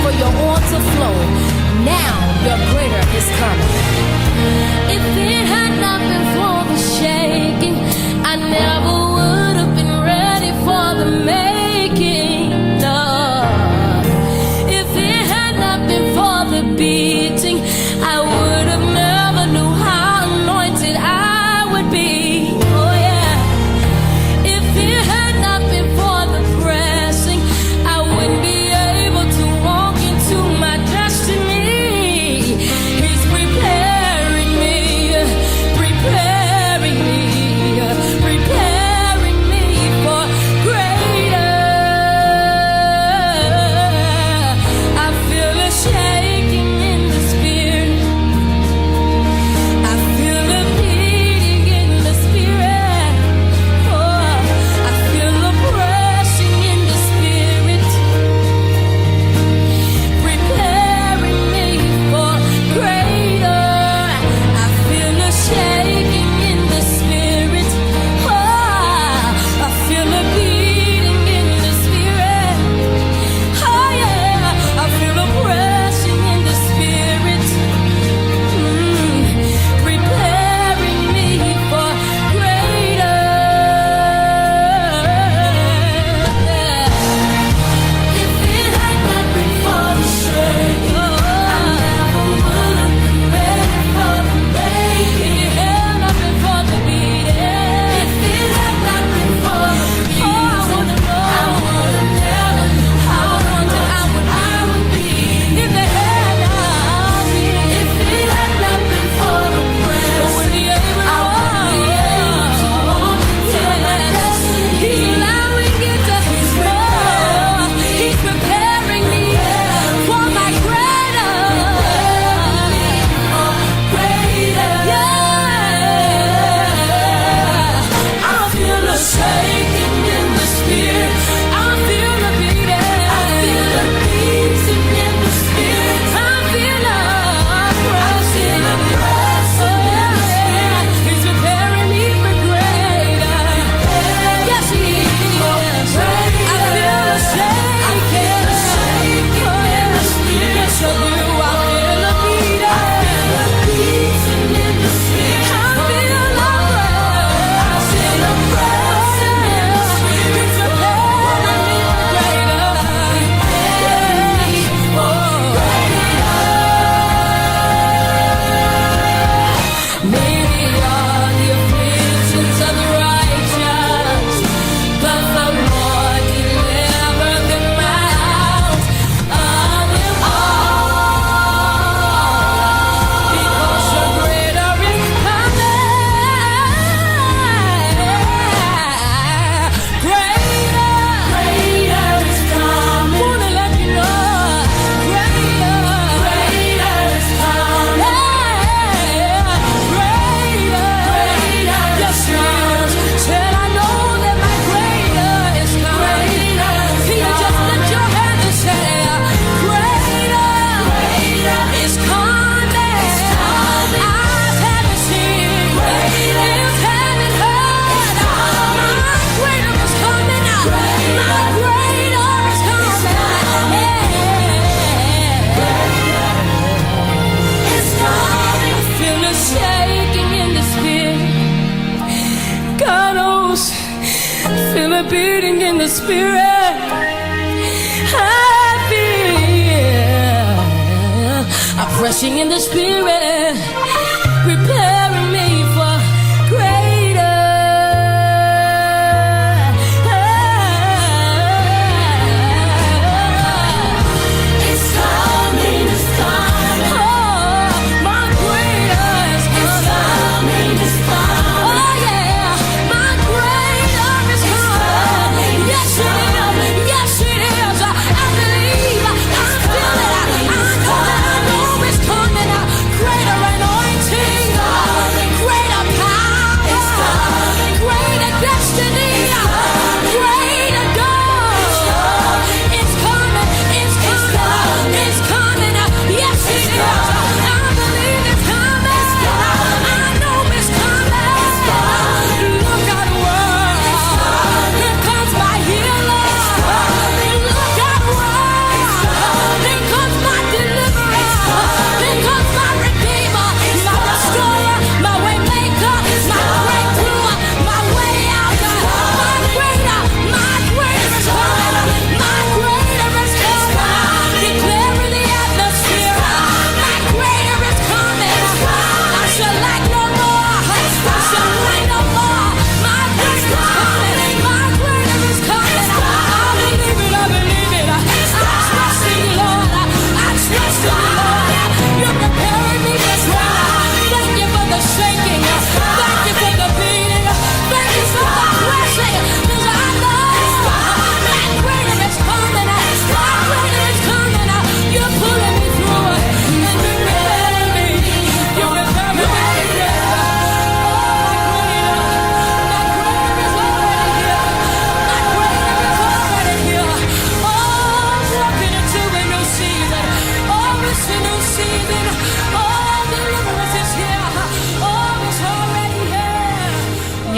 for your oil to flow. Now your greater is coming. If it had not been for the shaking, I never would have been ready for the making. No. If it had not been for the beating, I would have never knew how anointed I would be. Oh yeah. If it had not been for the pressing, I wouldn't be able to walk into my destiny. He's preparing me, preparing me, preparing me for greater. I feel a shaking in the spirit. I feel a beating in the spirit. Oh, I feel a pressing in the spirit, preparing me for greater. I feel a shaking in the spirit. Oh, I feel a beating in the spirit. Oh yeah, I feel a pressing in the spirit, preparing me for greater. If it had not been for the shaking, I never would have been ready for the making. If it had not been for the beating, if it had not been for the beating, I would have never knew how anointed I would be. If it had not been, if it had not been for the press, I wouldn't be able to walk into my destiny. He's allowing it to flow. He's preparing me for my greater. Yeah. I feel a shaking in the spirit. I feel a beating. I feel a beating in the spirit. I feel a pressing. He's preparing me for greater. Yes, he is. I feel a shaking. Oh, yes, yes, I do. I feel a beating. I feel a beating in the spirit. I feel a pressing. He's preparing me for greater. Many are the afflictions of the righteous, but the Lord delivered them out of them all. Because your greater is coming. Greater is coming. Wanna let you know, greater is coming. Yes, said I know that my greater is coming. Can you just lift your hand and say, greater is coming. Eyes haven't seen, ears haven't heard. My greater is coming. My greater is coming. It's coming. I feel a shaking in the spirit. God knows, feel a beating in the spirit. I feel a pressing in the spirit, preparing me for greater. It's coming, it's coming. Oh, my greater is coming. It's coming. Oh yeah, my greater is coming. Yes it is. Yes it is. I believe. I feel it. I know it's coming. Greater anointing.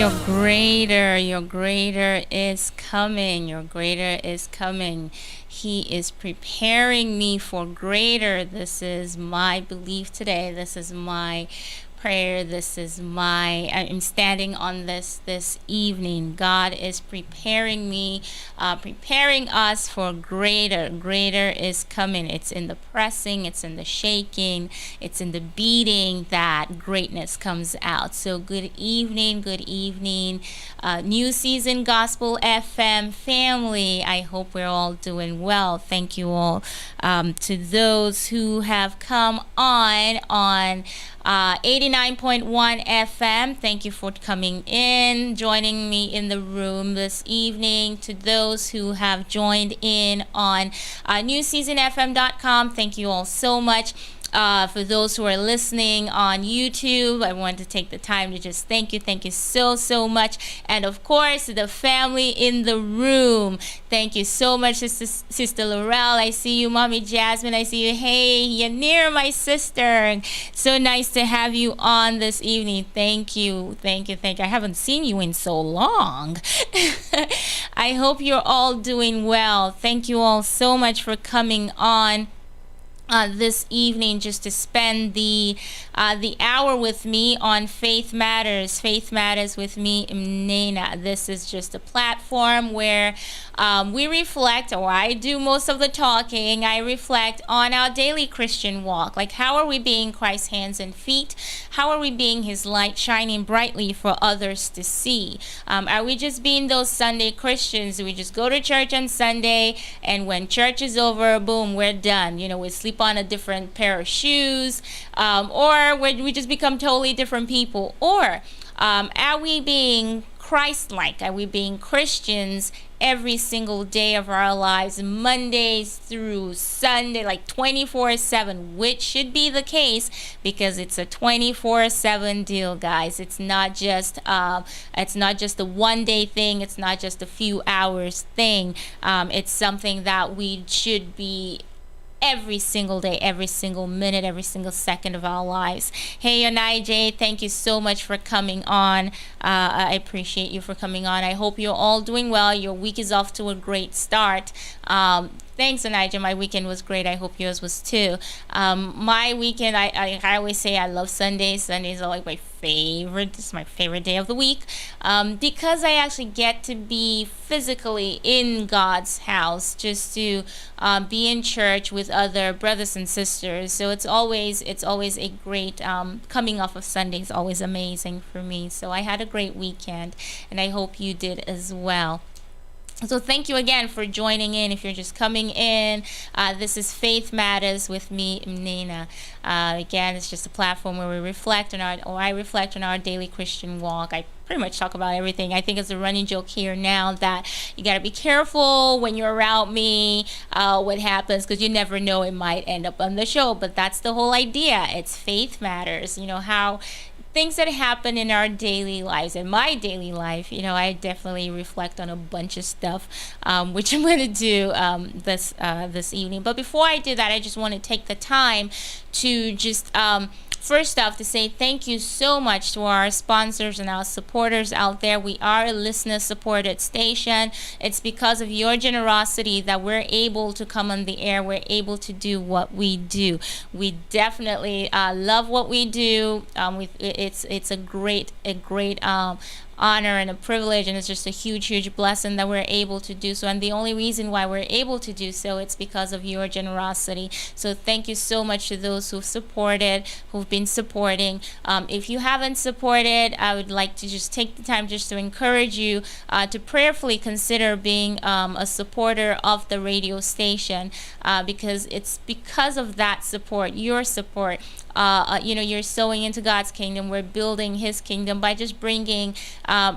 Your greater is coming. Your greater is coming. He is preparing me for greater. This is my belief today. This is my prayer. This is I'm standing on this evening. God is preparing me, preparing us for greater. Greater is coming. It's in the pressing, it's in the shaking, it's in the beating that greatness comes out. So good evening, New Season Gospel FM family. I hope we're all doing well. Thank you all to those who have come on 89.1 FM. Thank you for coming in, joining me in the room this evening. To those who have joined in on newseasonfm.com, thank you all so much. For those who are listening on YouTube, I want to take the time to just thank you so much. And of course, the family in the room, thank you so much, Sister Laurel. I see you, Mommy Jasmine. I see you. Hey, you're near my sister. So nice to have you on this evening. Thank you. I haven't seen you in so long. I hope you're all doing well. Thank you all so much for coming on this evening just to spend the hour with me on Faith Matters with me, Mnena. This is just a platform where we reflect, or I do most of the talking. I reflect on our daily Christian walk. Like, how are we being Christ's hands and feet? How are we being his light shining brightly for others to see? Are we just being those Sunday Christians? Do we just go to church on Sunday, and when church is over, boom, we're done? We sleep on a different pair of shoes, or we just become totally different people? Or are we being Christ-like? Are we being Christians every single day of our lives, Mondays through Sunday, like 24/7, which should be the case, because it's a 24/7 deal, guys. It's not just a one day thing. It's not just a few hours thing. It's something that we should be every single day, every single minute, every single second of our lives. Hey, Onai, thank you so much for coming on. I appreciate you for coming on. I hope you're all doing well. Your week is off to a great start. Thanks, Onija. My weekend was great. I hope yours was too. My weekend, I always say I love Sundays. Sundays are like my favorite. This is my favorite day of the week, because I actually get to be physically in God's house, just to be in church with other brothers and sisters. So it's always a great, coming off of Sunday is always amazing for me. So I had a great weekend, and I hope you did as well. So thank you again for joining in. If you're just coming in, this is Faith Matters with me, Mnena. Again, it's just a platform where I reflect on our daily Christian walk. I pretty much talk about everything. I think it's a running joke here now that you got to be careful when you're around me, what happens, because you never know, it might end up on the show. But that's the whole idea. It's Faith Matters. How things that happen in our daily lives, in my daily life, I definitely reflect on a bunch of stuff, which I'm going to do this evening. But before I do that, I just want to take the time to just first off, to say thank you so much to our sponsors and our supporters out there. We are a listener-supported station. It's because of your generosity that we're able to come on the air. We're able to do what we do. We definitely love what we do. It's a great honor and a privilege, and it's just a huge blessing that we're able to do so. And the only reason why we're able to do so, it's because of your generosity. So thank you so much to those who've supported, who've been supporting. If you haven't supported, I would like to just take the time just to encourage you to prayerfully consider being a supporter of the radio station, because it's because of that support, your support, you're sowing into God's kingdom. We're building his kingdom by just bringing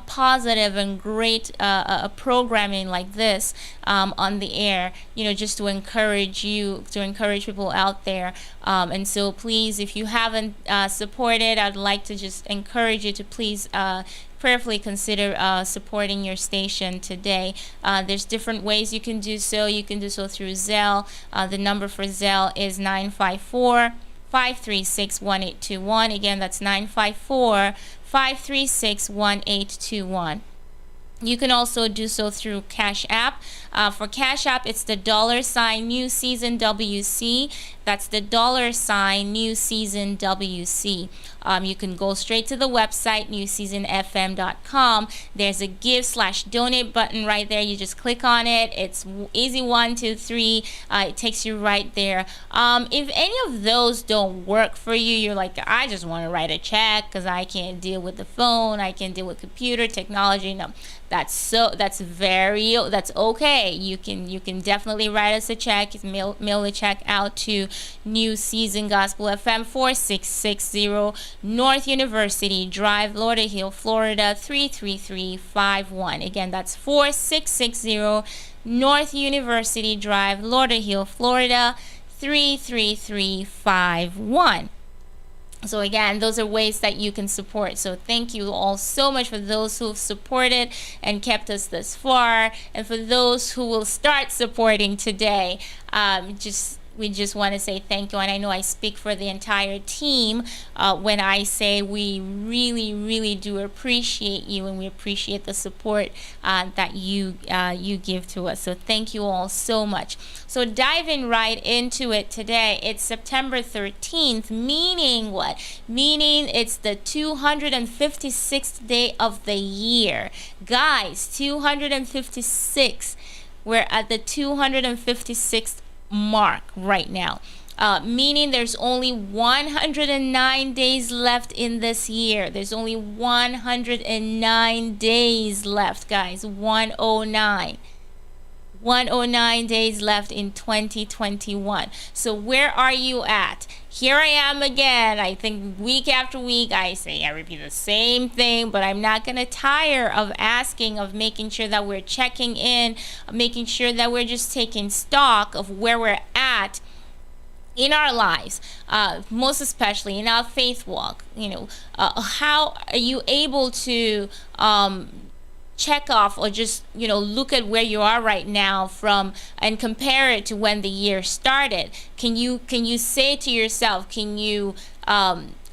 positive and great programming like this on the air, just to encourage people out there. And so please, if you haven't supported, I'd like to just encourage you to please prayerfully consider supporting your station today. There's different ways you can do so. You can do so through Zelle. The number for Zelle is 954-536-1821. Again, that's 954 536-1821. You can also do so through Cash App. For Cash App, it's the $ New Season WC. That's the $ New Season WC. You can go straight to the website, newseasonfm.com. There's a give/donate button right there. You just click on it. It's easy, 1, 2, 3. It takes you right there. If any of those don't work for you, you're like, I just want to write a check because I can't deal with the phone. I can't deal with computer technology. No, that's okay. You can definitely write us a check. Mail a check out to New Season Gospel FM, 4660 North University Drive, Lauderhill, Florida 33351. Again, that's 4660 North University Drive, Lauderhill, Florida 33351. So again, those are ways that you can support. So thank you all so much for those who have supported and kept us this far, and for those who will start supporting today. We just want to say thank you, and I know I speak for the entire team when I say we really, really do appreciate you, and we appreciate the support that you give to us. So thank you all so much. So diving right into it today, it's September 13th, meaning what? Meaning it's the 256th day of the year. Guys, 256. We're at the 256th mark right now, meaning there's only 109 days left in this year. There's only 109 days left, guys. 109 days left in 2021. So where are you at? Here I am again. I think week after week I repeat the same thing, but I'm not going to tire of asking, of making sure that we're checking in, making sure that we're just taking stock of where we're at in our lives, most especially in our faith walk. How are you able to check off, or just look at where you are right now and compare it to when the year started? Can you say to yourself, can you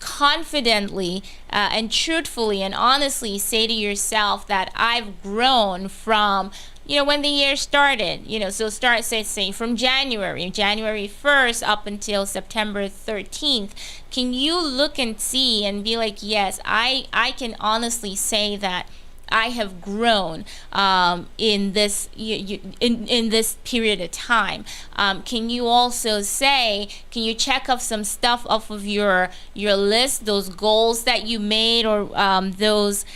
confidently and truthfully and honestly say to yourself that I've grown from when the year started? So say from January 1st up until September 13th. Can you look and see and be like, yes, I can honestly say that I have grown in this in this period of time. Can you also say, can you check off some stuff off of your list, those goals that you made, or those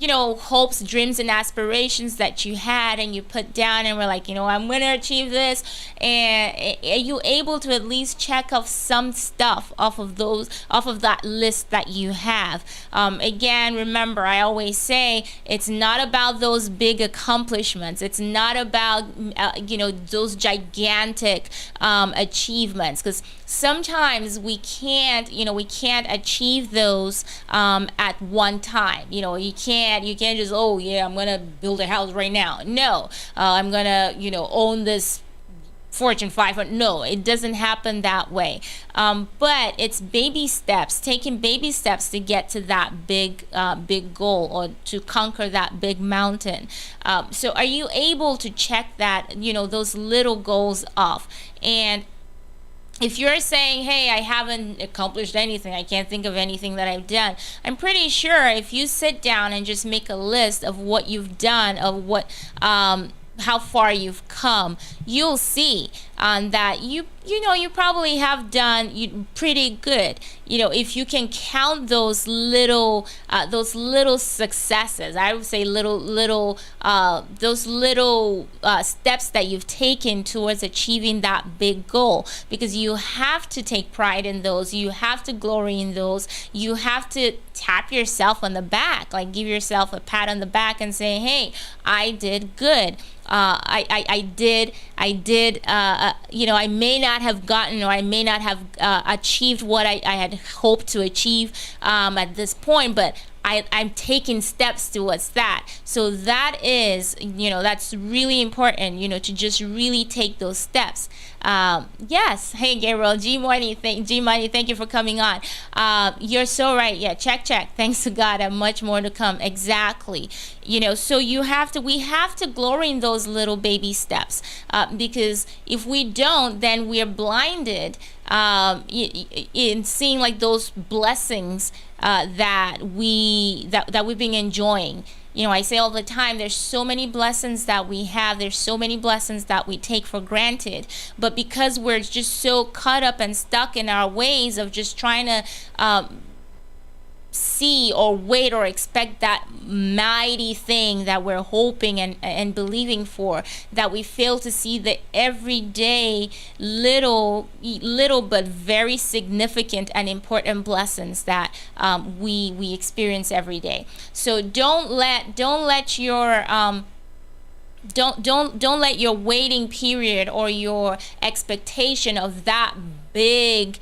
hopes, dreams, and aspirations that you had and you put down and were like, I'm going to achieve this? And are you able to at least check off some stuff off of that list that you have? Again, remember, I always say it's not about those big accomplishments. It's not about those gigantic achievements, because sometimes we can't achieve those at one time. You can't just, I'm gonna build a house right now. No, I'm gonna own this Fortune 500. No, it doesn't happen that way. But it's baby steps, taking baby steps to get to that big goal, or to conquer that big mountain. So are you able to check that, those little goals off? And if you're saying, hey, I haven't accomplished anything, I can't think of anything that I've done, I'm pretty sure if you sit down and just make a list of what you've done, of what how far you've come, you'll see that you probably have done pretty good. If you can count those little successes, I would say those little steps that you've taken towards achieving that big goal, because you have to take pride in those. You have to glory in those. You have to tap yourself on the back, like give yourself a pat on the back and say, hey, I did good. I did. I may not have gotten, or I may not have achieved what I had hoped to achieve at this point, but I'm taking steps towards that. So that is, that's really important, to just really take those steps. Yes. Hey, Gabriel. G Money, thank you for coming on. You're so right. Yeah, check. Thanks to God, and much more to come. Exactly. So we have to glory in those little baby steps, because if we don't, then we're blinded in seeing like those blessings that we've been enjoying. I say all the time, there's so many blessings that we have, there's so many blessings that we take for granted, but because we're just so caught up and stuck in our ways of just trying to see or wait or expect that mighty thing that we're hoping and believing for, that we fail to see the everyday little but very significant and important blessings that we experience every day. So don't let your don't let your waiting period or your expectation of that big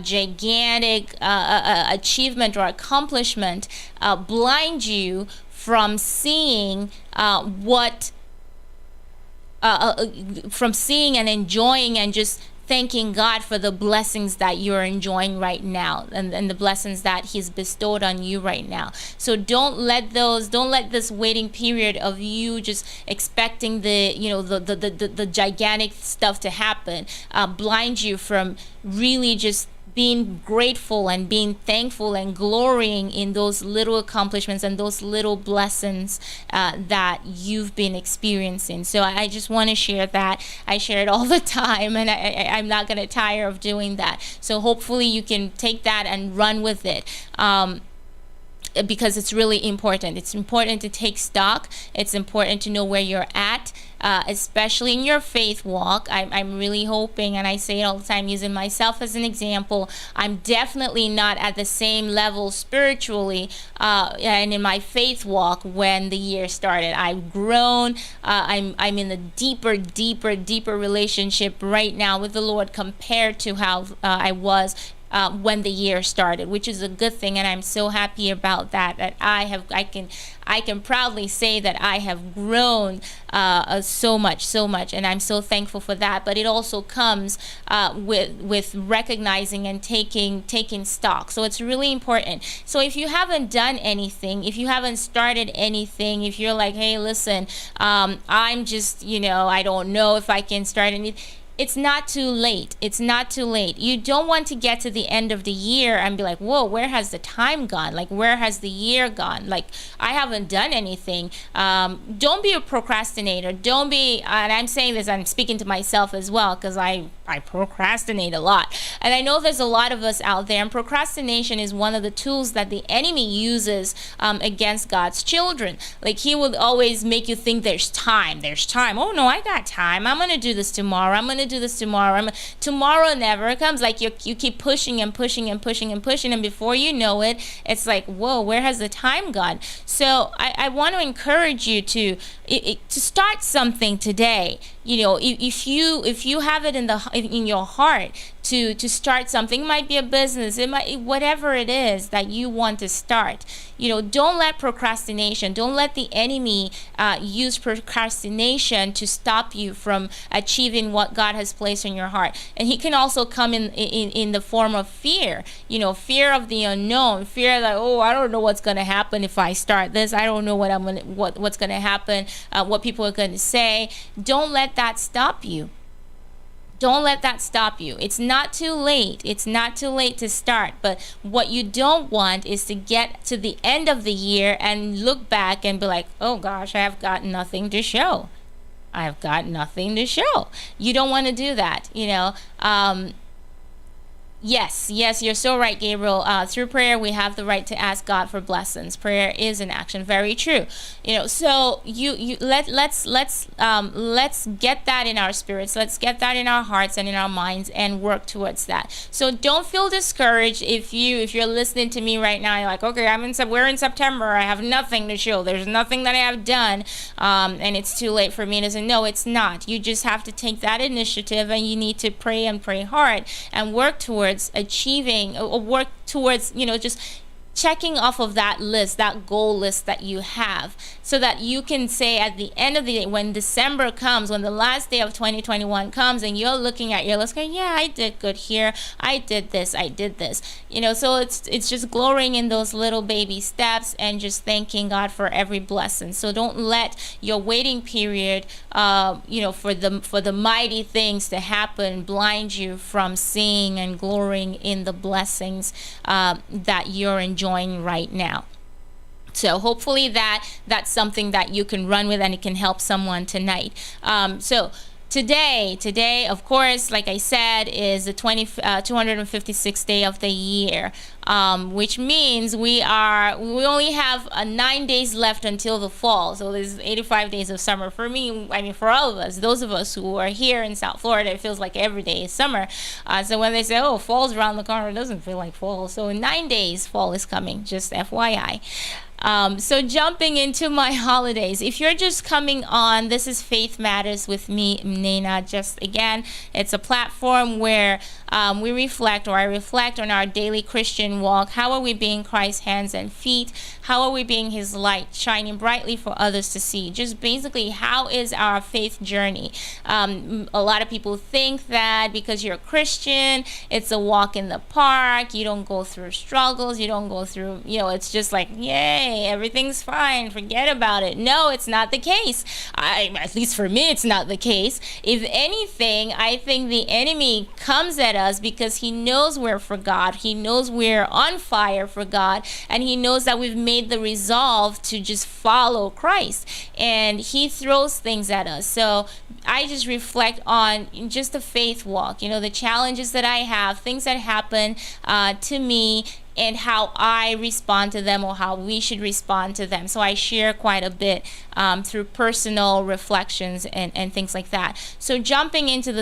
gigantic achievement or accomplishment blind you from seeing from seeing and enjoying and just thanking God for the blessings that you're enjoying right now, and the blessings that He's bestowed on you right now. So don't let this waiting period of you just expecting the gigantic stuff to happen blind you from really just being grateful and being thankful and glorying in those little accomplishments and those little blessings that you've been experiencing. So I just want to share that. I share it all the time, and I'm not going to tire of doing that. So hopefully you can take that and run with it. Because it's really important. It's important to take stock. It's important to know where you're at, especially in your faith walk. I'm really hoping, and I say it all the time using myself as an example, I'm definitely not at the same level spiritually and in my faith walk when the year started. I've grown. I'm in a deeper relationship right now with the Lord compared to how I was when the year started, which is a good thing, and I'm so happy about that. That I can proudly say that I have grown so much, and I'm so thankful for that. But it also comes with recognizing and taking stock. So it's really important. So if you haven't done anything, if you haven't started anything, if you're like, hey, listen, I'm just, I don't know if I can start anything. It's not too late. It's not too late. You don't want to get to the end of the year and be like, whoa, where has the time gone? Like, where has the year gone? Like, I haven't done anything. Don't be a procrastinator. Don't be, and I'm saying this, I'm speaking to myself as well, because I procrastinate a lot. And I know there's a lot of us out there, and procrastination is one of the tools that the enemy uses against God's children. Like, he will always make you think there's time. Oh, no, I got time. I'm going to do this tomorrow. I'm going to do this tomorrow. Tomorrow never comes. Like, you keep pushing and pushing and pushing and pushing, and before you know it, it's like, whoa, where has the time gone? So I want to encourage you to start something today. If you have it in your heart to start something, it might be a business, whatever it is that you want to start. Don't let procrastination, don't let the enemy use procrastination to stop you from achieving what God has placed in your heart. And he can also come in the form of fear, fear of the unknown, fear that, oh, I don't know what's going to happen if I start this. I don't know what's going to happen, what people are going to say. Don't let that stop you. Don't let that stop you. It's not too late. It's not too late to start. But what you don't want is to get to the end of the year and look back and be like, oh gosh, I have got nothing to show. I've got nothing to show. You don't want to do that, Yes, you're so right, Gabriel. Through prayer, we have the right to ask God for blessings. Prayer is an action. Very true. So let's get that in our spirits. Let's get that in our hearts and in our minds and work towards that. So don't feel discouraged if you're listening to me right now. You're like, okay, we're in September. I have nothing to show. There's nothing that I have done, and it's too late for me to say. No, it's not. You just have to take that initiative, and you need to pray and pray hard and work towards achieving, or work towards just checking off of that list, that goal list that you have, so that you can say at the end of the day, when December comes, when the last day of 2021 comes, and you're looking at your list going, yeah, I did good here, I did this, so it's just glorying in those little baby steps and just thanking God for every blessing. So don't let your waiting period for the mighty things to happen blind you from seeing and glorying in the blessings that you're enjoying right now. So hopefully that's something that you can run with and it can help someone tonight. So today, of course, like I said, is the 256th day of the year, which means we only have 9 days left until the fall. So there's 85 days of summer. For me, I mean, for all of us, those of us who are here in South Florida, it feels like every day is summer. So when they say, oh, fall's around the corner, it doesn't feel like fall. So in 9 days, fall is coming, just FYI. So jumping into my holidays, if you're just coming on, this is Faith Matters with me, Nena. Just again, it's a platform where I reflect on our daily Christian walk. How are we being Christ's hands and feet? How are we being his light, shining brightly for others to see? Just basically, how is our faith journey? A lot of people think that because you're a Christian, it's a walk in the park. You don't go through struggles. You don't go through, it's just like, yay, everything's fine, forget about it. No, it's not the case. At least for me, it's not the case. If anything, I think the enemy comes at us because he knows we're for God. He knows we're on fire for God, and he knows that we've made the resolve to just follow Christ, and he throws things at us. So I just reflect on just the faith walk, the challenges that I have, things that happen to me, and how I respond to them, or how we should respond to them. So I share quite a bit through personal reflections and things like that. So jumping into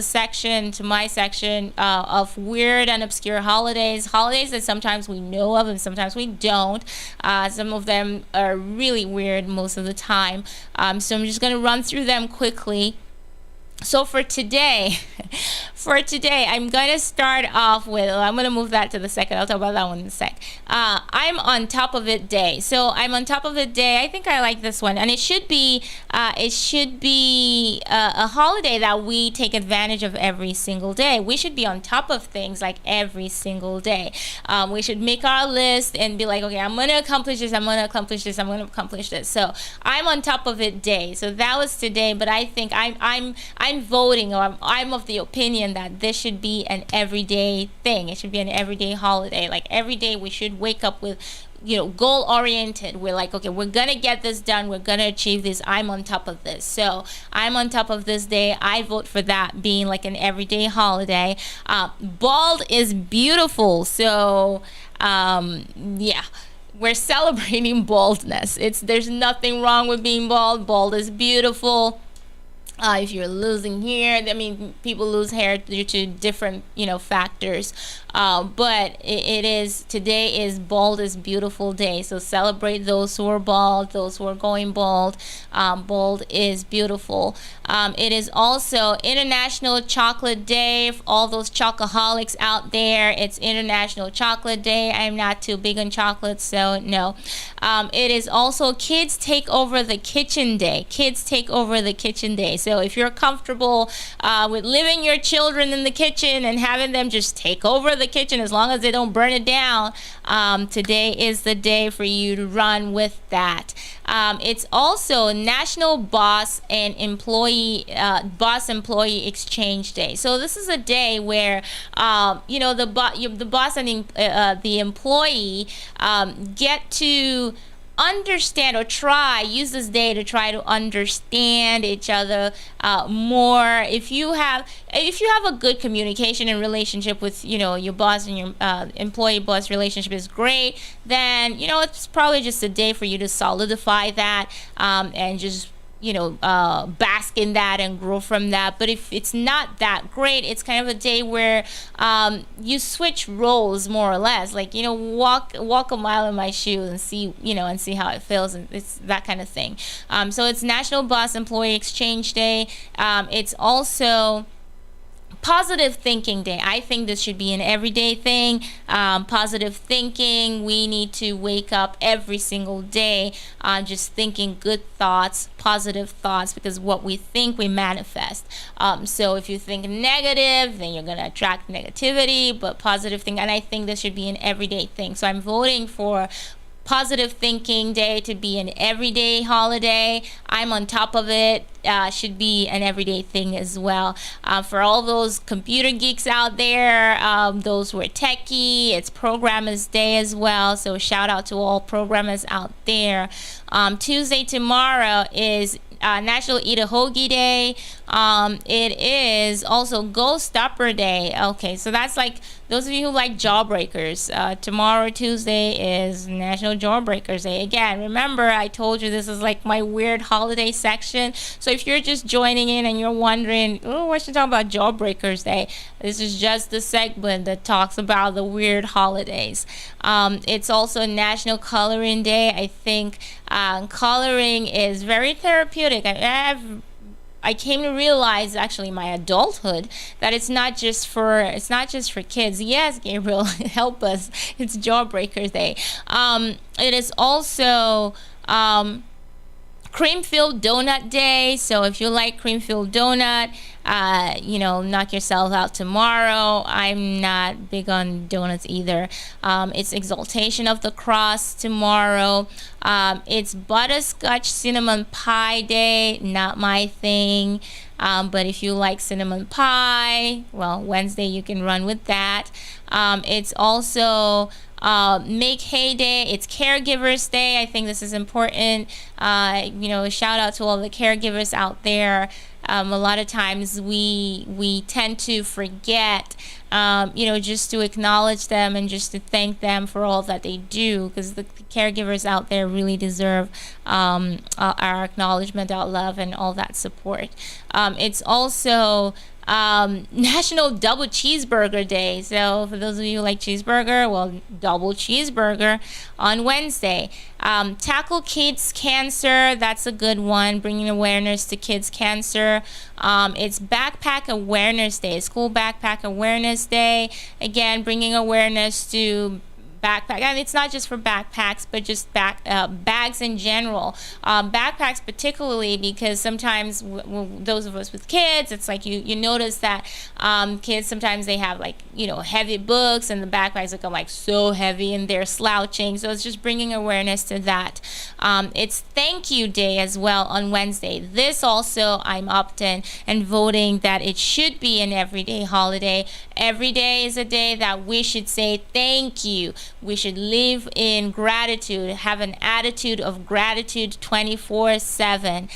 my section of weird and obscure holidays that sometimes we know of and sometimes we don't. Some of them are really weird most of the time. So I'm just going to run through them quickly. So for today, I'm going to start off with, I'm going to move that to the second. I'll talk about that one in a sec. I'm on top of it day. So I'm on top of it day. I think I like this one. And it should be a holiday that we take advantage of every single day. We should be on top of things like every single day. We should make our list and be like, okay, I'm going to accomplish this. I'm going to accomplish this. I'm going to accomplish this. So I'm on top of it day. So that was today. But I think I'm voting, or I'm of the opinion that this should be an everyday thing. It should be an everyday holiday. Like every day we should wake up with, goal oriented. We're like, okay, we're gonna get this done. We're gonna achieve this. I'm on top of this. So I'm on top of this day. I vote for that being like an everyday holiday. Bald is beautiful. So we're celebrating baldness. There's nothing wrong with being bald. Bald is beautiful. If you're losing hair, people lose hair due to different, factors. But today is Bald is Beautiful Day. So celebrate those who are bald, those who are going bald. Bald is beautiful. It is also International Chocolate Day. For all those chocoholics out there, it's International Chocolate Day. I'm not too big on chocolate, so no. It is also Kids Take Over the Kitchen Day. Kids Take Over the Kitchen Day. So if you're comfortable with leaving your children in the kitchen and having them just take over the kitchen, as long as they don't burn it down, today is the day for you to run with that. It's also National Boss Employee Exchange Day. So this is a day where the boss and the employee get to understand, or use this day to try to understand each other more. If you have a good communication and relationship with your boss, and your employee boss relationship is great, then it's probably just a day for you to solidify that and just bask in that and grow from that. But if it's not that great, it's kind of a day where you switch roles more or less, like walk a mile in my shoes and see how it feels, and it's that kind of thing. So it's National Boss Employee Exchange Day. It's also Positive thinking day. I think this should be an everyday thing. Positive thinking. We need to wake up every single day just thinking good thoughts, positive thoughts, because what we think we manifest. So if you think negative, then you're going to attract negativity, but positive thing. And I think this should be an everyday thing. So I'm voting for Positive Thinking Day to be an everyday holiday. I'm on top of it. Should be an everyday thing as well. For all those computer geeks out there, those who are techie, it's Programmers Day as well. So shout out to all programmers out there. Tuesday tomorrow is National Eat a Hoagie Day. It is also Ghost Stopper Day. Okay, so that's like those of you who like jawbreakers. Tomorrow, Tuesday, is National Jawbreakers Day. Again, remember I told you this is like my weird holiday section. So if you're just joining in and you're wondering, oh, what should I talk about Jawbreakers Day? This is just the segment that talks about the weird holidays. It's also National Coloring Day. I think coloring is very therapeutic. I came to realize actually in my adulthood that it's not just for kids. Yes, Gabriel, help us. It's Jawbreakers Day. It is also Cream-filled donut day. So if you like cream-filled donut, knock yourself out tomorrow. I'm not big on donuts either. It's Exaltation of the Cross tomorrow. It's Butterscotch Cinnamon Pie Day. Not my thing. But if you like cinnamon pie, well, Wednesday you can run with that. It's also Make Hay Day. It's Caregivers Day. I think this is important. Shout out to all the caregivers out there. A lot of times we tend to forget, just to acknowledge them and just to thank them for all that they do, because the caregivers out there really deserve our acknowledgement, our love, and all that support. It's also National Double Cheeseburger Day. So for those of you who like cheeseburger, well, double cheeseburger on Wednesday. Tackle Kids Cancer. That's a good one, bringing awareness to kids cancer. It's Backpack Awareness Day, School Backpack Awareness Day. Again, bringing awareness to backpack, and it's not just for backpacks, but just bags in general. Backpacks particularly, because sometimes those of us with kids, it's like you notice that kids sometimes they have heavy books, and the backpacks become like so heavy and they're slouching. So it's just bringing awareness to that. It's Thank You Day as well on Wednesday. This also I'm opting and voting that it should be an everyday holiday. Every day is a day that we should say thank you. We should live in gratitude, have an attitude of gratitude 24/7.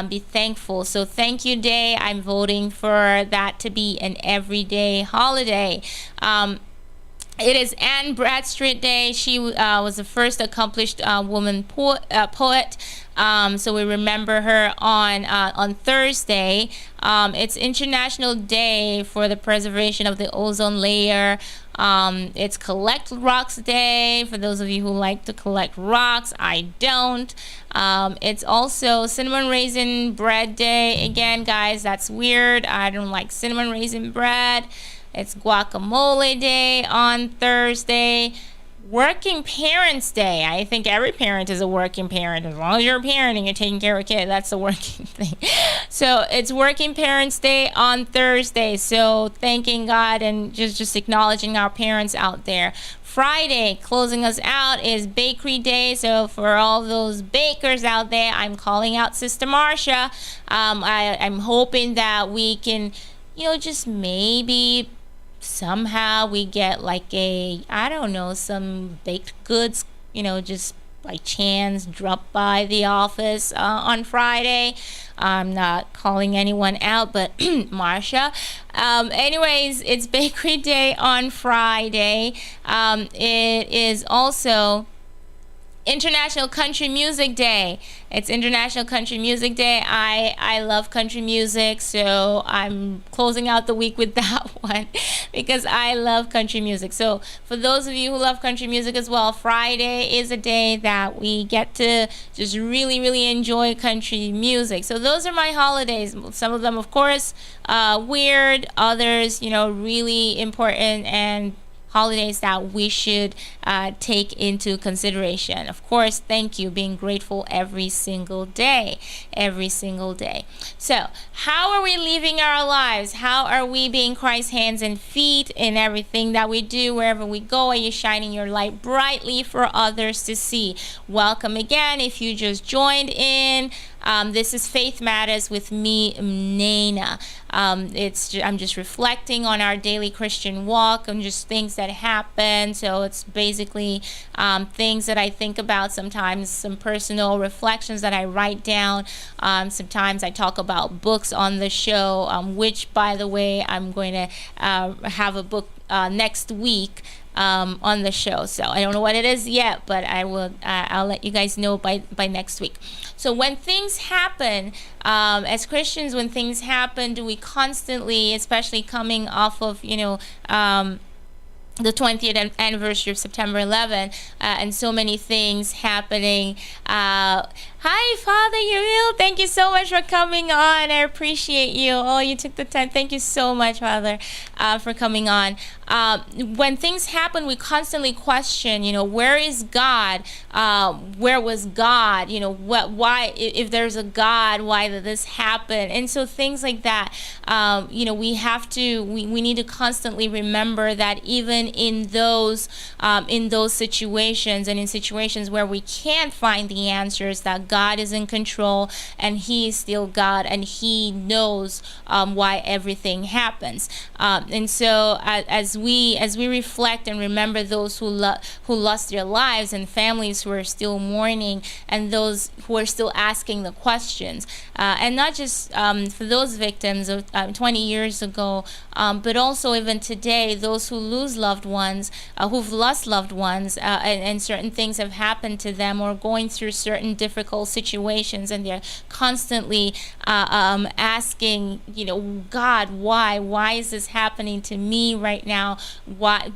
Be thankful. So Thank You Day, I'm voting for that to be an everyday holiday. It is Anne Bradstreet Day. She was the first accomplished woman poet. So we remember her on Thursday. It's International Day for the Preservation of the Ozone Layer. It's Collect Rocks Day for those of you who like to collect rocks. I don't. It's also Cinnamon Raisin Bread Day. Again, guys, that's weird. I don't like cinnamon raisin bread. It's Guacamole Day on Thursday. Working Parents Day. I think every parent is a working parent. As long as you're a parent and you're taking care of a kid, that's the working thing. So it's Working Parents Day on Thursday. So thanking God and just acknowledging our parents out there. Friday, closing us out, is Bakery Day. So for all those bakers out there, I'm calling out Sister Marsha. I'm hoping that we can, just maybe somehow we get some baked goods, just by chance drop by the office on Friday. I'm not calling anyone out, but Marsha. Anyways, it's Bakery Day on Friday. It is also International Country Music Day. It's International Country Music Day. I love country music, so I'm closing out the week with that one because I love country music. So for those of you who love country music as well, Friday is a day that we get to just really, really enjoy country music. So those are my holidays. Some of them, of course, weird. Others, really important and holidays that we should take into consideration. Of course, thank you, being grateful every single day. So how are we living our lives? How are we being Christ's hands and feet in everything that we do, wherever we go? Are you shining your light brightly for others to see? Welcome again if you just joined in. This is Faith Matters with me, Nana. I'm just reflecting on our daily Christian walk and just things that happen. So it's basically things that I think about, sometimes some personal reflections that I write down. Sometimes I talk about books on the show, which, by the way, I'm going to have a book next week on the show. So I don't know what it is yet, but I'll let you guys know by next week. So when things happen, as Christians, when things happen, do we constantly, especially coming off of the 20th anniversary of September 11, and so many things happening. Hi, Father Uriel. Thank you so much for coming on. I appreciate you. Oh, you took the time. Thank you so much, Father, for coming on. When things happen, we constantly question, where is God? Where was God? Why, if there's a God, why did this happen? And so things like that, we need to constantly remember that even in those situations, and in situations where we can't find the answers, that God is in control and He is still God, and He knows why everything happens. And so as we reflect and remember those who lost their lives, and families who are still mourning, and those who are still asking the questions, and not just for those victims of 20 years ago, but also even today, those who lose loved ones, who've lost loved ones, and certain things have happened to them, or going through certain difficult situations, and they're constantly asking, God, why is this happening to me right now? Why?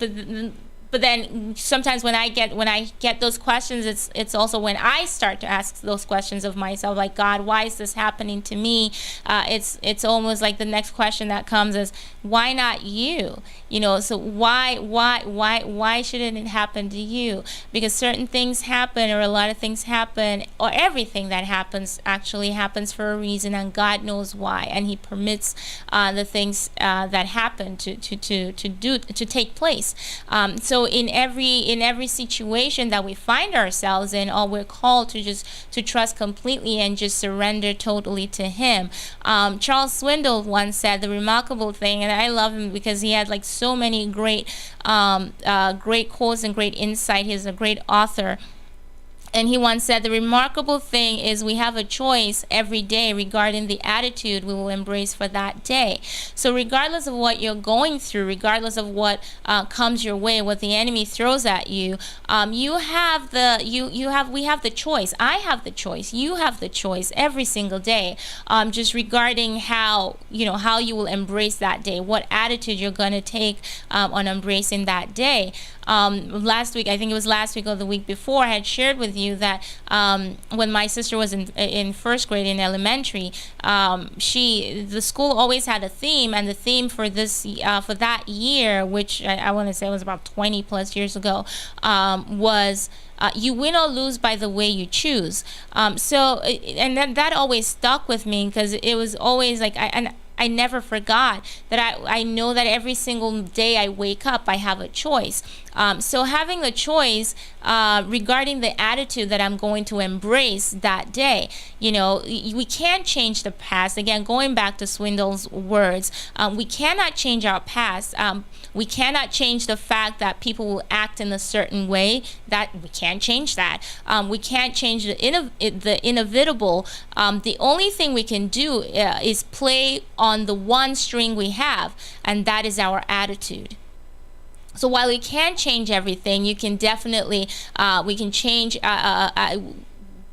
But then sometimes when I get those questions, it's also when I start to ask those questions of myself, like, God, why is this happening to me? It's almost like the next question that comes is, why not you? So why shouldn't it happen to you? Because certain things happen, or a lot of things happen, or everything that happens actually happens for a reason, and God knows why, and He permits the things that happen to take place. So in every situation that we find ourselves in, we're called to trust completely and just surrender totally to Him. Charles Swindoll once said the remarkable thing, and I love him because he had so many great quotes and great insight. He's a great author. And he once said, the remarkable thing is we have a choice every day regarding the attitude we will embrace for that day. So regardless of what you're going through, regardless of what comes your way, what the enemy throws at you, we have the choice. I have the choice. You have the choice every single day, just regarding how you will embrace that day, what attitude you're going to take on embracing that day. Last week, I think it was last week or the week before, I had shared with you that when my sister was in first grade in elementary, the school always had a theme, and the theme for that year, which I want to say was about 20 plus years ago, was you win or lose by the way you choose. And that always stuck with me, because it was always like, I never forgot that I know that every single day I wake up, I have a choice. So having a choice regarding the attitude that I'm going to embrace that day. We can't change the past. Again, going back to Swindoll's words, we cannot change our past. We cannot change the fact that people will act in a certain way. That we can't change that. We can't change the inevitable. The only thing we can do is play on the one string we have, and that is our attitude. So while we can't change everything, you can definitely we can change.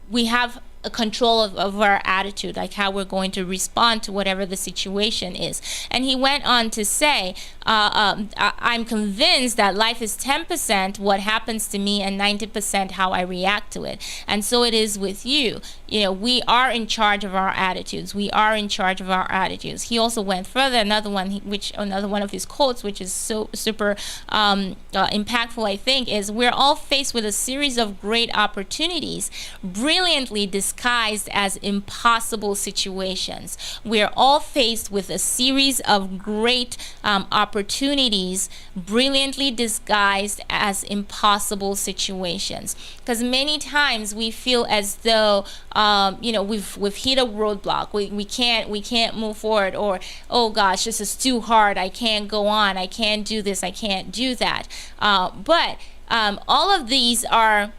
We have a control of our attitude, like how we're going to respond to whatever the situation is. And he went on to say, I'm convinced that life is 10% what happens to me and 90% how I react to it. And so it is with you. You know, we are in charge of our attitudes. We are in charge of our attitudes. He also went further. Another one of his quotes, which is so super impactful, I think, is we're all faced with a series of great opportunities, brilliantly disguised as impossible situations. We're all faced with a series of great opportunities, brilliantly disguised as impossible situations. Because many times we feel as though we've hit a roadblock. We can't move forward, or oh gosh, this is too hard. I can't go on. I can't do this. I can't do that. But all of these are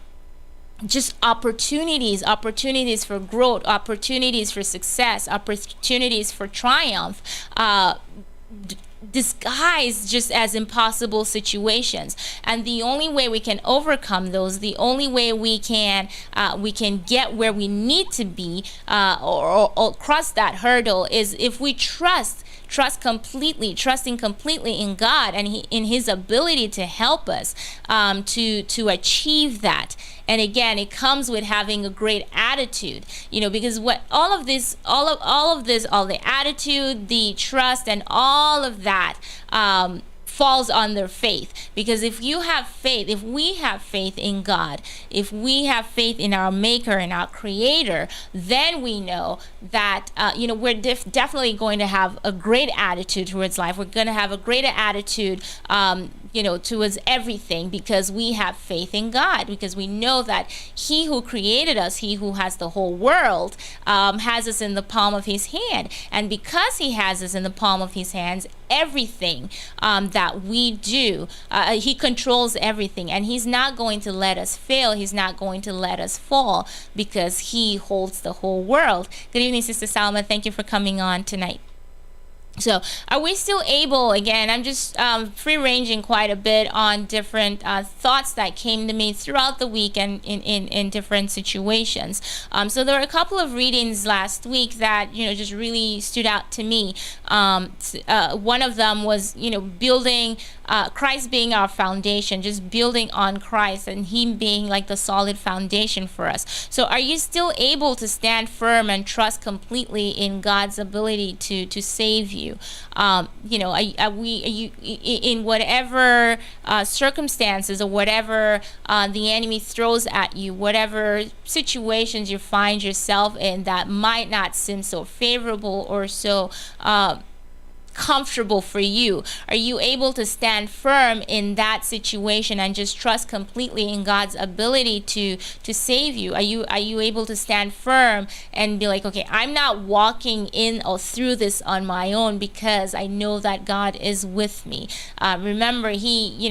just opportunities for growth, opportunities for success, opportunities for triumph, disguised just as impossible situations. And the only way we can overcome those, the only way we can get where we need to be, or cross that hurdle, is if we trusting completely in God and in His ability to help us to achieve that. And again, it comes with having a great attitude, because all the attitude, the trust, and all of that falls under faith. Because if we have faith in God, if we have faith in our Maker and our Creator, then we know that we're definitely going to have a great attitude towards life. We're going to have a greater attitude towards everything, because we have faith in God, because we know that He who created us, He who has the whole world, has us in the palm of His hand. And because He has us in the palm of His hands, everything that we do, He controls everything, and He's not going to let us fail. He's not going to let us fall, because He holds the whole world. Good evening, Sister Salma. Thank you for coming on tonight. So are we still able, again, I'm just free-ranging quite a bit on different thoughts that came to me throughout the week and in different situations. So there were a couple of readings last week that, just really stood out to me. One of them was, building, Christ being our foundation, just building on Christ and Him being like the solid foundation for us. So are you still able to stand firm and trust completely in God's ability to save you? Are you in whatever circumstances or whatever the enemy throws at you, whatever situations you find yourself in that might not seem so favorable or so comfortable for you? Are you able to stand firm in that situation and just trust completely in God's ability to save you? Are you able to stand firm and be like, okay, I'm not walking in or through this on my own, because I know that God is with me. Remember, He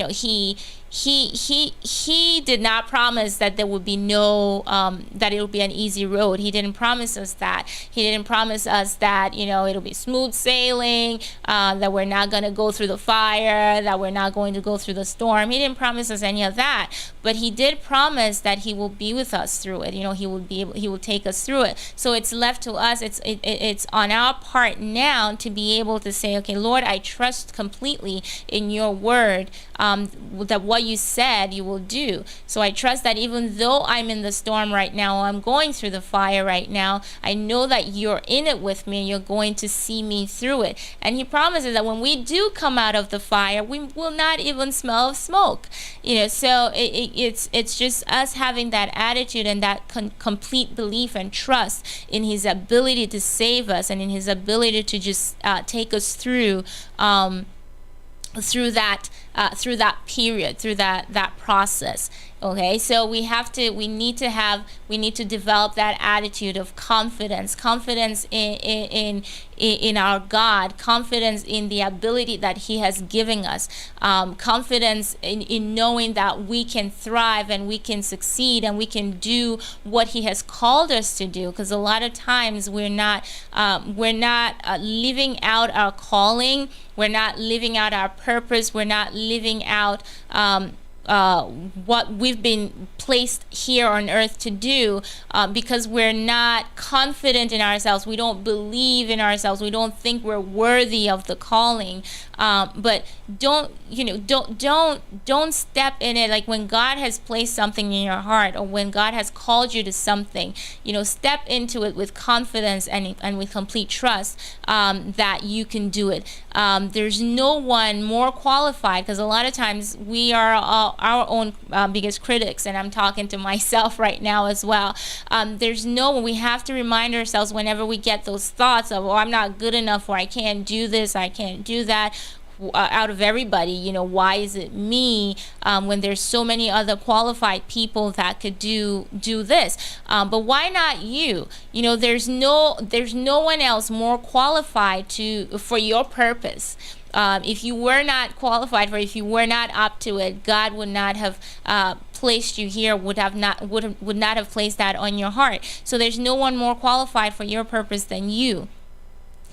did not promise that there would be that it would be an easy road. He didn't promise us that. He didn't promise us that, it'll be smooth sailing, that we're not going to go through the fire, that we're not going to go through the storm. He didn't promise us any of that. But He did promise that He will be with us through it. He will take us through it. So it's left to us. It's on our part now to be able to say, okay, Lord, I trust completely in Your word, that what You said You will do. So I trust that even though I'm in the storm right now, I'm going through the fire right now, I know that You're in it with me and You're going to see me through it. And He promises that when we do come out of the fire, we will not even smell of smoke. So it's just us having that attitude and that complete belief and trust in His ability to save us and in His ability to just take us through that period, through that process. Okay, so we need to develop that attitude of confidence in our God, confidence in the ability that He has given us, confidence in knowing that we can thrive and we can succeed and we can do what He has called us to do. Because a lot of times we're not living out our calling, we're not living out our purpose, we're not living out what we've been placed here on earth to do, because we're not confident in ourselves. We don't believe in ourselves. We don't think we're worthy of the calling. But don't step in it. Like when God has placed something in your heart, or when God has called you to something, step into it with confidence and with complete trust that you can do it. There's no one more qualified, because a lot of times we are our own biggest critics, and I'm talking to myself right now as well. There's no one. We have to remind ourselves whenever we get those thoughts of, I'm not good enough, or I can't do this, I can't do that. Out of everybody, why is it me, when there's so many other qualified people that could do this, but why not you? There's no one else more qualified for your purpose. If you were not qualified for it, if you were not up to it, God would not have placed you here, would not have placed that on your heart. So there's no one more qualified for your purpose than you.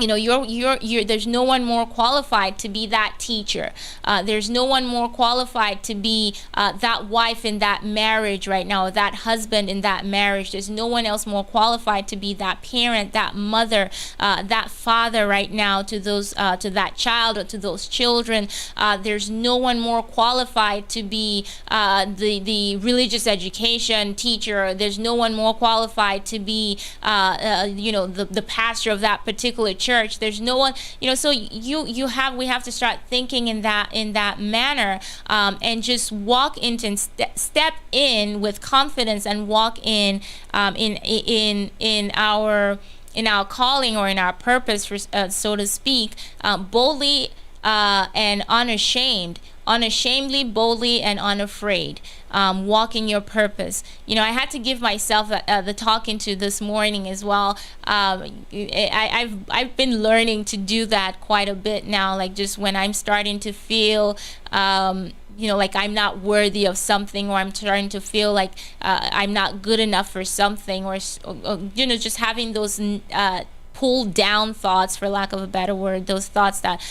There's no one more qualified to be that teacher. There's no one more qualified to be that wife in that marriage right now, or that husband in that marriage. There's no one else more qualified to be that parent, that mother, that father right now to those to that child or to those children. There's no one more qualified to be the religious education teacher. There's no one more qualified to be the pastor of that particular church. There's no one, so we have to start thinking in that manner, and just walk into and step in with confidence, and walk in our calling, or in our purpose, so to speak, boldly and unashamedly, boldly and unafraid, walking your purpose. I had to give myself the talking to this morning as well. I've been learning to do that quite a bit now, like just when I'm starting to feel like I'm not worthy of something, or I'm starting to feel like I'm not good enough for something, or just having those pull down thoughts, for lack of a better word, those thoughts that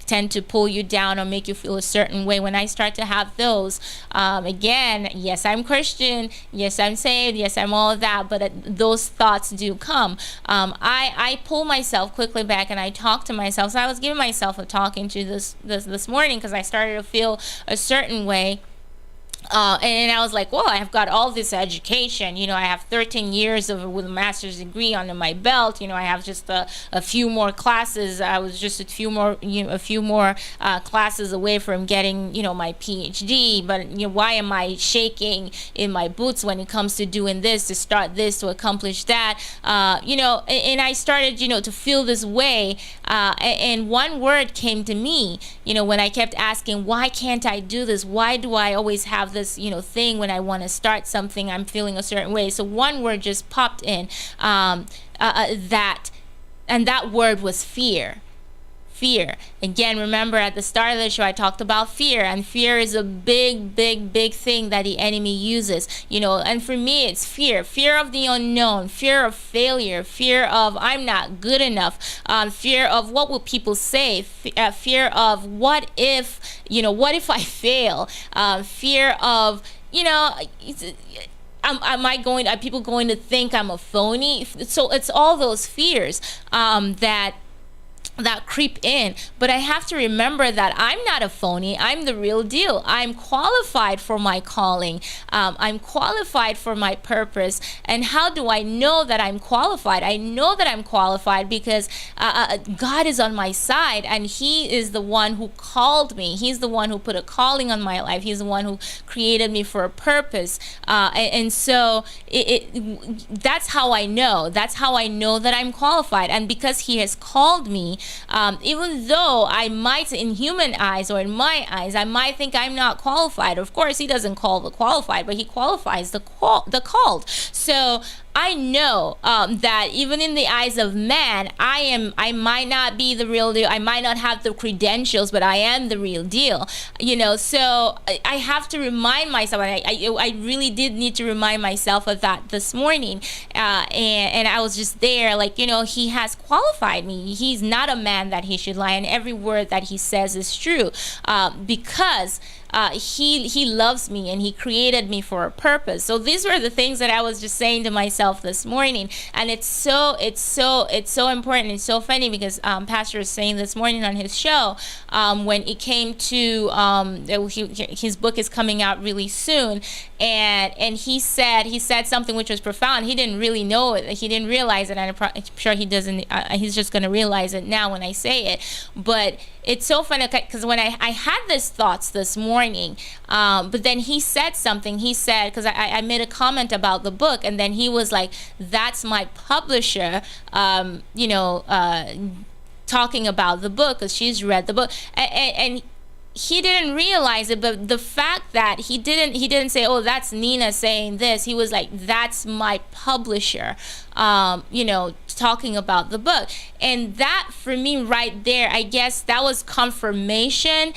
tend to pull you down or make you feel a certain way. When I start to have those, again, yes, I'm Christian, yes, I'm saved, yes, I'm all of that, but those thoughts do come. I pull myself quickly back, and I talk to myself. So I was giving myself a talking to this morning, because I started to feel a certain way. And I was like, well, I've got all this education. I have 13 years with a master's degree under my belt. I have just a few more classes. I was just a few more classes away from getting, my PhD. But why am I shaking in my boots when it comes to doing this, to start this, to accomplish that? And I started, to feel this way. And one word came to me, when I kept asking, why can't I do this? Why do I always have this thing when I want to start something? I'm feeling a certain way. So one word just popped in, that word was fear. Again, remember at the start of the show I talked about fear, and fear is a big thing that the enemy uses. And for me it's fear of the unknown, fear of failure, fear of I'm not good enough, fear of what will people say, fear of what if I fail, fear of are people going to think I'm a phony? So it's all those fears that creep in. But I have to remember that I'm not a phony. I'm the real deal. I'm qualified for my calling. I'm qualified for my purpose. And how do I know that I'm qualified? I know that I'm qualified because God is on my side, and He is the one who called me. He's the one who put a calling on my life. He's the one who created me for a purpose. And so that's how I know. That's how I know that I'm qualified. And because He has called me, even though I might, in human eyes or in my eyes, I might think I'm not qualified. Of course, He doesn't call the qualified, but He qualifies the called. So I know that even in the eyes of man, I might not be the real deal. I might not have the credentials, but I am the real deal. So I have to remind myself. I really did need to remind myself of that this morning. And I was just there, like, he has qualified me. He's not a man that he should lie, and every word that he says is true, because he loves me and he created me for a purpose. So these were the things that I was just saying to myself this morning, and it's so important. It's so funny because Pastor was saying this morning on his show, when it came to his book is coming out really soon, and he said something which was profound. He didn't really know it. He didn't realize it, and I'm sure he doesn't. He's just going to realize it now when I say it. But it's so funny because when I had these thoughts this morning, but then he said something. He said, because I made a comment about the book, and then he was like, "That's my publisher," talking about the book because she's read the book, and he didn't realize it, but the fact that he didn't say, "Oh, that's Nina saying this," he was like, "That's my publisher," talking about the book. And that, for me, right there, I guess that was confirmation.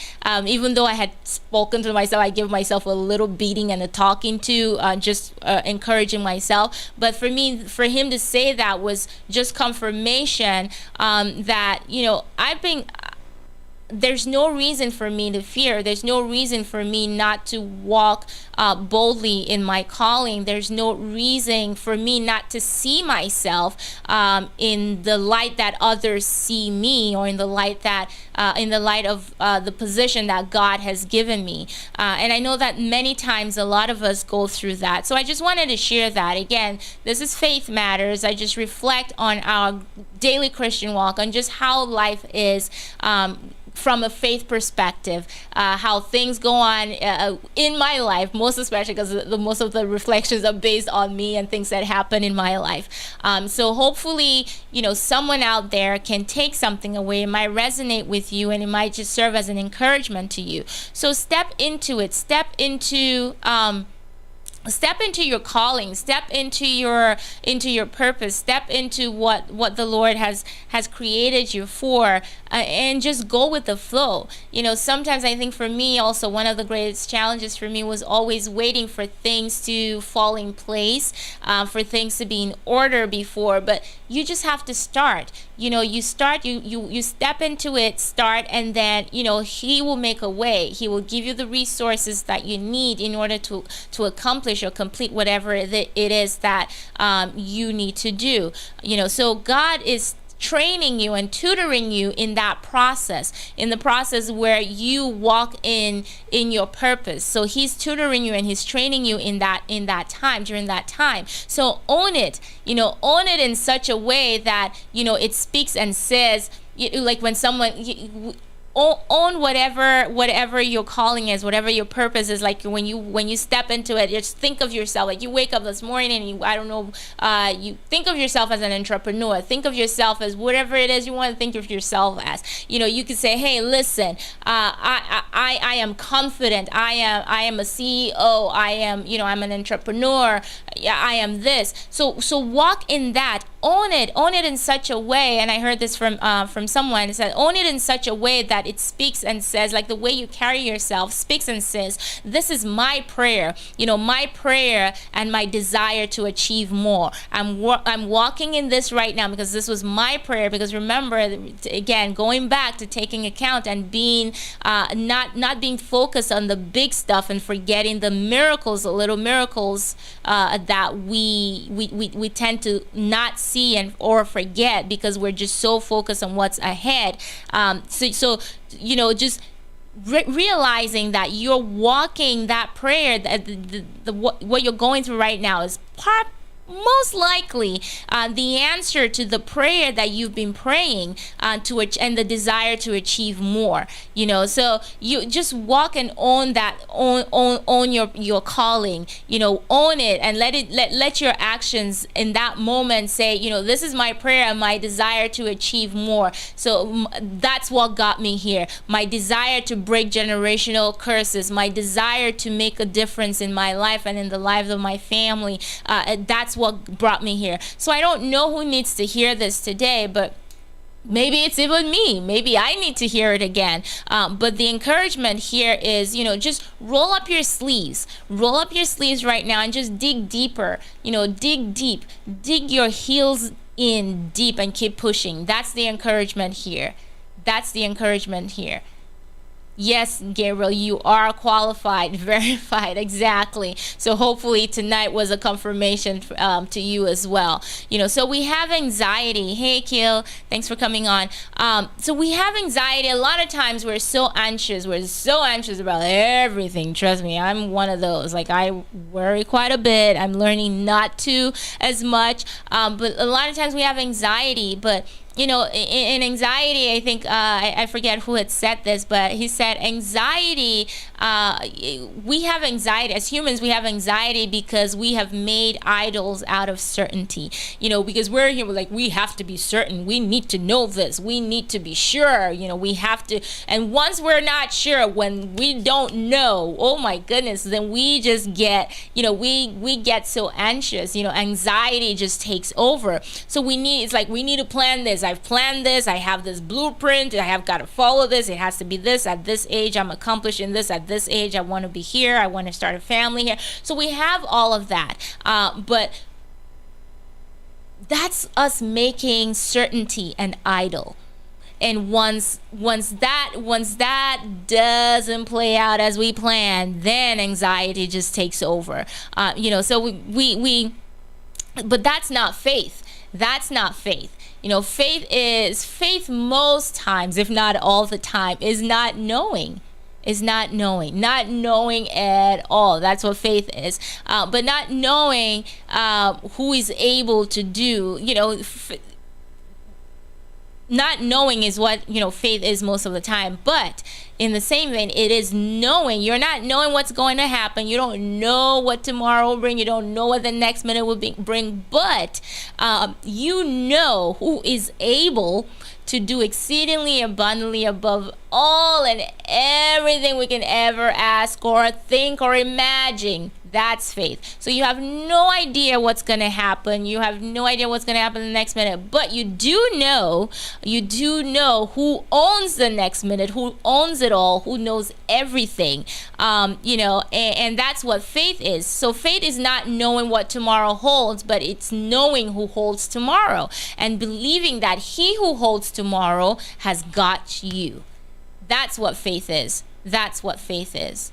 Even though I had spoken to myself, I give myself a little beating and a talking to, just encouraging myself. But for me, for him to say that was just confirmation, that there's no reason for me to fear. There's no reason for me not to walk boldly in my calling. There's no reason for me not to see myself in the light that others see me, or in the light of the position that God has given me. And I know that many times a lot of us go through that. So I just wanted to share that. Again, this is Faith Matters. I just reflect on our daily Christian walk, on just how life is, from a faith perspective, how things go on in my life, most especially because most of the reflections are based on me and things that happen in my life. So hopefully, someone out there can take something away. It might resonate with you, and it might just serve as an encouragement to you. So step into it. Step into your calling, step into your purpose, step into what the Lord has created you for, and just go with the flow. Sometimes I think for me also, one of the greatest challenges for me was always waiting for things to fall in place, for things to be in order before. But you just have to start. You start, you step into it, start, and then He will make a way. He will give you the resources that you need in order to accomplish or complete whatever it is that you need to do. So God is training you and tutoring you in that process, in the process where you walk in your purpose. So He's tutoring you and He's training you in that time, during that time. So own it, own it in such a way that it speaks and says, like when someone own whatever your calling is, whatever your purpose is. Like when you step into it, just think of yourself, like you wake up this morning and you think of yourself as an entrepreneur. Think of yourself as whatever it is you want to think of yourself as. You could say, hey, listen, I am confident, I am a CEO, I am I'm an entrepreneur, I am this. So walk in that. Own it in such a way, and I heard this from someone. It said, own it in such a way that it speaks and says, like the way you carry yourself speaks and says, this is my prayer, my prayer and my desire to achieve more. I'm walking in this right now because this was my prayer. Because remember, again, going back to taking account and being not being focused on the big stuff and forgetting the miracles, the little miracles that we tend to not see or forget because we're just so focused on what's ahead. So just realizing that you're walking that prayer, that what you're going through right now is most likely the answer to the prayer that you've been praying and the desire to achieve more. So you just walk and own that, own your calling. Own it and let your actions in that moment say, this is my prayer and my desire to achieve more. So that's what got me here. My desire to break generational curses, my desire to make a difference in my life and in the lives of my family. That's that's what brought me here. So I don't know who needs to hear this today, but maybe it's even me. Maybe I need to hear it again. But the encouragement here is, just roll up your sleeves. Roll up your sleeves right now and just dig deeper. Dig deep. Dig your heels in deep and keep pushing. That's the encouragement here. That's the encouragement here. Yes, Gabriel, you are qualified, verified, exactly. So hopefully tonight was a confirmation to you as well. So we have anxiety. Hey, Kil, thanks for coming on. So we have anxiety. A lot of times we're so anxious. We're so anxious about everything. Trust me, I'm one of those. Like, I worry quite a bit. I'm learning not to as much. But a lot of times we have anxiety, but in anxiety, I think, I forget who had said this, but he said anxiety, we have anxiety. As humans, we have anxiety because we have made idols out of certainty. Because we're here, we're like, we have to be certain. We need to know this. We need to be sure. We have to. And once we're not sure, when we don't know, oh my goodness, then we just get, we get so anxious. Anxiety just takes over. So we need to plan this. I've planned this. I have this blueprint. I have got to follow this. It has to be this at this age. I'm accomplishing this at this age. I want to be here. I want to start a family here. So we have all of that. But that's us making certainty an idol. And once that doesn't play out as we plan, then anxiety just takes over. So we but that's not faith. That's not faith. Faith most times, if not all the time, is not knowing not knowing at all. That's what faith is. But not knowing who is able to do, not knowing is what faith is most of the time. But in the same vein, it is knowing. You're not knowing what's going to happen. You don't know what tomorrow will bring. You don't know what the next minute will bring. But you know who is able to do exceedingly abundantly above all and everything we can ever ask or think or imagine. That's faith. So you have no idea what's going to happen. You have no idea what's going to happen the next minute. But you do know who owns the next minute, who owns it all, who knows everything. And that's what faith is. So faith is not knowing what tomorrow holds, but it's knowing who holds tomorrow and believing that he who holds tomorrow has got you. That's what faith is. That's what faith is.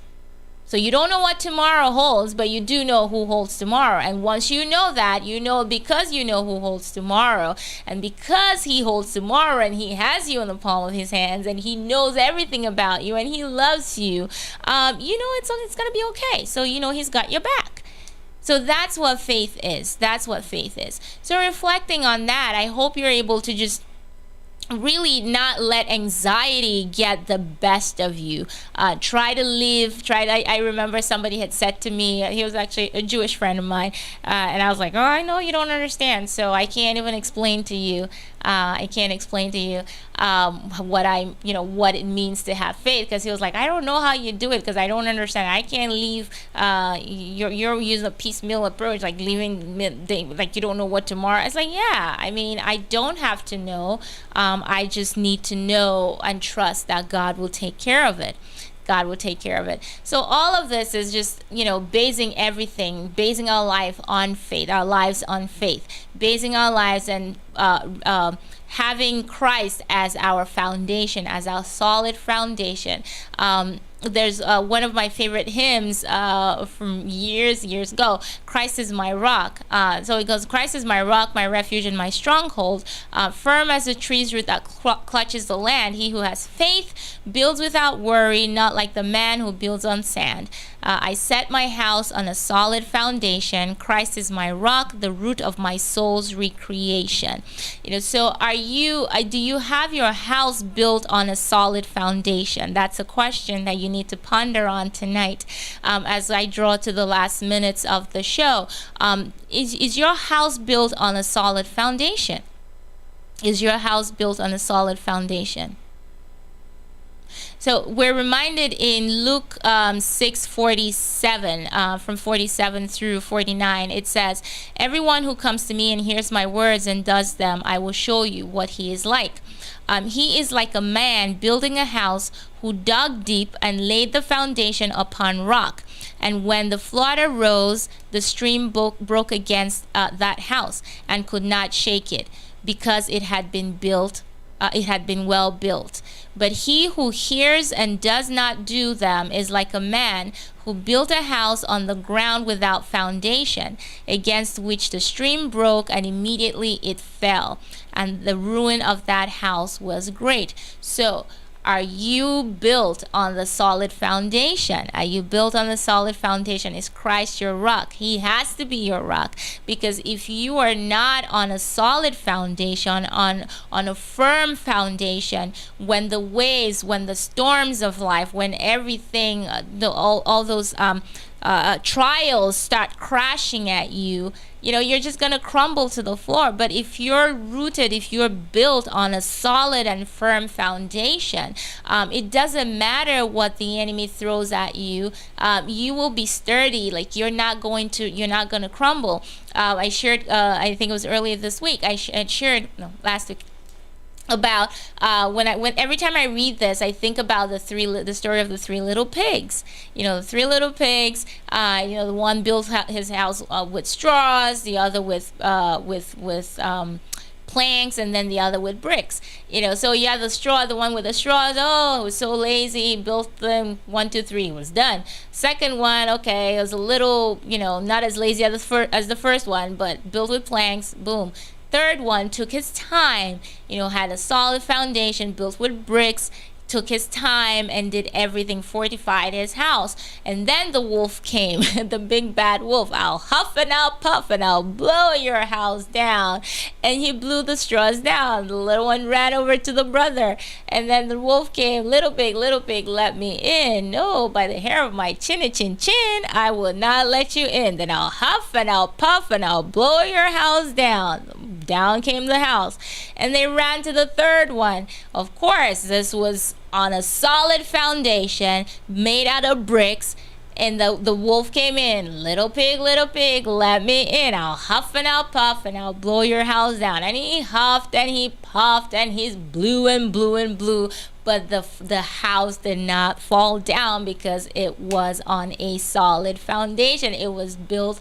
So you don't know what tomorrow holds, but you do know who holds tomorrow. And once you know that, because you know who holds tomorrow, and because he holds tomorrow and he has you in the palm of his hands and he knows everything about you and he loves you, it's going to be okay. So, he's got your back. So that's what faith is. That's what faith is. So reflecting on that, I hope you're able to just really not let anxiety get the best of you. I remember somebody had said to me, he was actually a Jewish friend of mine, and I was like, oh, I know you don't understand, so I can't even explain to you. What it means to have faith, because he was like, I don't know how you do it, because I don't understand. I can't leave. You're using a piecemeal approach, like leaving like you don't know what tomorrow. It's like, yeah, I don't have to know. I just need to know and trust that God will take care of it. God will take care of it. So all of this is just, basing our lives on faith, basing our lives and having Christ as our foundation, as our solid foundation. There's one of my favorite hymns from years ago, Christ is my rock. So it goes, Christ is my rock, my refuge, and my stronghold, firm as a tree's root that clutches the land. He who has faith builds without worry, not like the man who builds on sand. I set my house on a solid foundation. Christ is my rock, the root of my soul's recreation. So do you have your house built on a solid foundation? That's a question that you need to ponder on tonight as I draw to the last minutes of the show. Is your house built on a solid foundation? Is your house built on a solid foundation? So we're reminded in Luke 6:47, from 47 through 49, it says, "Everyone who comes to me and hears my words and does them, I will show you what he is like. He is like a man building a house who dug deep and laid the foundation upon rock. And when the flood arose, the stream broke against that house and could not shake it, because it had been built. It had been well built. But he who hears and does not do them is like a man who built a house on the ground without foundation, against which the stream broke, and immediately it fell. And the ruin of that house was great." So, are you built on the solid foundation? Are you built on the solid foundation? Is Christ your rock? He has to be your rock, because if you are not on a solid foundation, on a firm foundation, when the waves, when the storms of life, when everything, all those trials start crashing at you, you're just going to crumble to the floor. But if you're rooted, if you're built on a solid and firm foundation, it doesn't matter what the enemy throws at you. You will be sturdy. Like you're not going to crumble. I shared, I think it was earlier this week, last week, about when every time I read this, I think about the story of the three little pigs. The three little pigs. The one built his house with straws, the other with planks, and then the other with bricks. So yeah, the one with the straws. Oh, it was so lazy. He built them 1, 2, 3. Was done. Second one, okay, it was a little, not as lazy as the first one, but built with planks. Boom. Third one took his time, had a solid foundation, built with bricks, took his time and did everything, fortified his house. And then the wolf came, the big bad wolf. "I'll huff and I'll puff and I'll blow your house down." And he blew the straws down. The little one ran over to the brother. And then the wolf came, little pig, let me in. "No, by the hair of my chin, I will not let you in. Then I'll huff and I'll puff and I'll blow your house down." Down came the house. And they ran to the third one. Of course, this was on a solid foundation made out of bricks. And the wolf came in. Little pig, let me in. I'll huff and I'll puff and I'll blow your house down." And he huffed and he puffed and he blew and blew and blew. But the house did not fall down, because it was on a solid foundation. It was built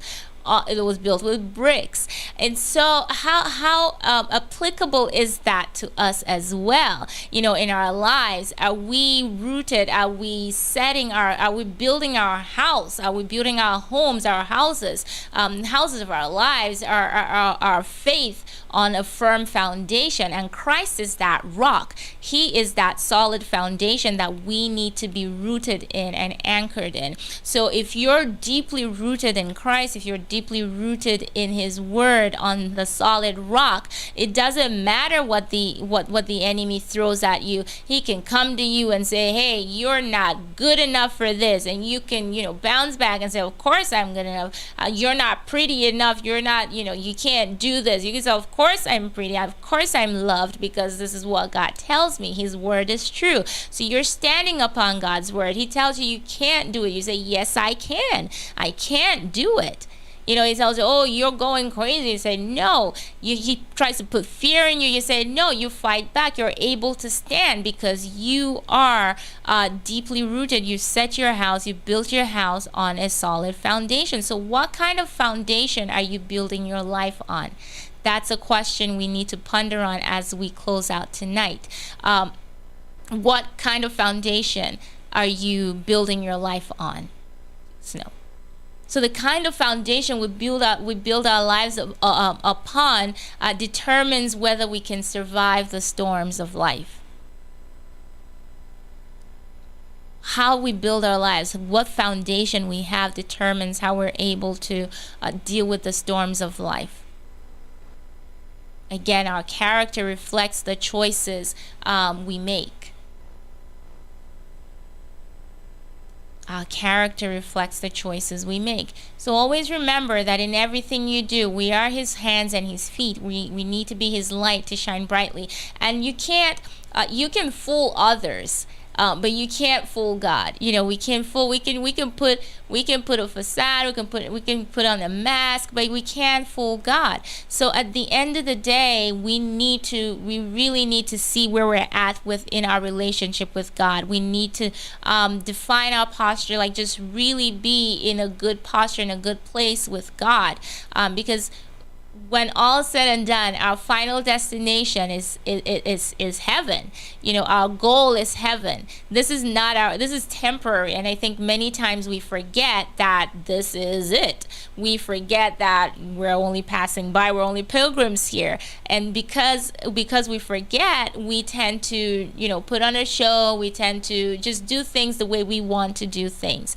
with bricks. And so how applicable is that to us as well? In our lives, are we rooted? Are we building our house? Are we building our homes, our houses, houses of our lives, our faith on a firm foundation? And Christ is that rock. He is that solid foundation that we need to be rooted in and anchored in. So if you're deeply rooted in Christ, if you're deeply rooted in his word on the solid rock, it doesn't matter what the enemy throws at you. He can come to you and say, "Hey, you're not good enough for this," and you can bounce back and say, "Of course I'm good enough. You're not pretty enough. You're not, you can't do this." You can say, "Of course I'm pretty. Of course I'm loved, because this is what God tells me. His word is true." So you're standing upon God's word. He tells you can't do it. You say, "Yes, I can. I can't do it." He tells you, "Oh, you're going crazy." You say, "No." He tries to put fear in you. You say, "No." You fight back. You're able to stand because you are deeply rooted. You set your house, you built your house on a solid foundation. So what kind of foundation are you building your life on? That's a question we need to ponder on as we close out tonight. What kind of foundation are you building your life on? So the kind of foundation we build our lives upon determines whether we can survive the storms of life. How we build our lives, what foundation we have, determines how we're able to deal with the storms of life. Again, our character reflects the choices we make. Our character reflects the choices we make. So always remember that in everything you do, we are his hands and his feet. We need to be his light to shine brightly. And you can fool others. but you can't fool God. We can put a facade, we can put on a mask, but we can't fool God. So at the end of the day, we really need to see where we're at within our relationship with God. We need to define our posture, like just really be in a good posture, in a good place with God, because when all said and done, our final destination is heaven. Our goal is heaven. This is temporary, and I think many times we forget that this is it. We forget that we're only passing by, we're only pilgrims here. And because we forget, we tend to, put on a show, we tend to just do things the way we want to do things,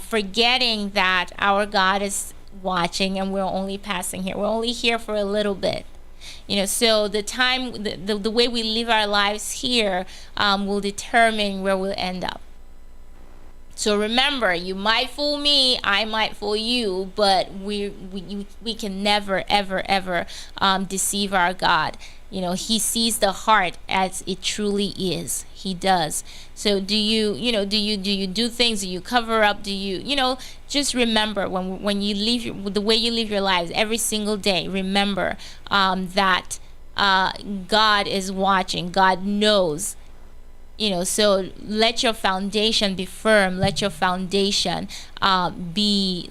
forgetting that our God is watching and we're only passing here. We're only here for a little bit. So the way we live our lives here will determine where we'll end up. So remember, you might fool me, I might fool you, but we can never, ever, ever deceive our God. He sees the heart as it truly is. He does. So do you do things? Do you cover up? Do you, just remember when you live the way you live your lives every single day, remember that God is watching. God knows. So let your foundation be firm. Let your foundation be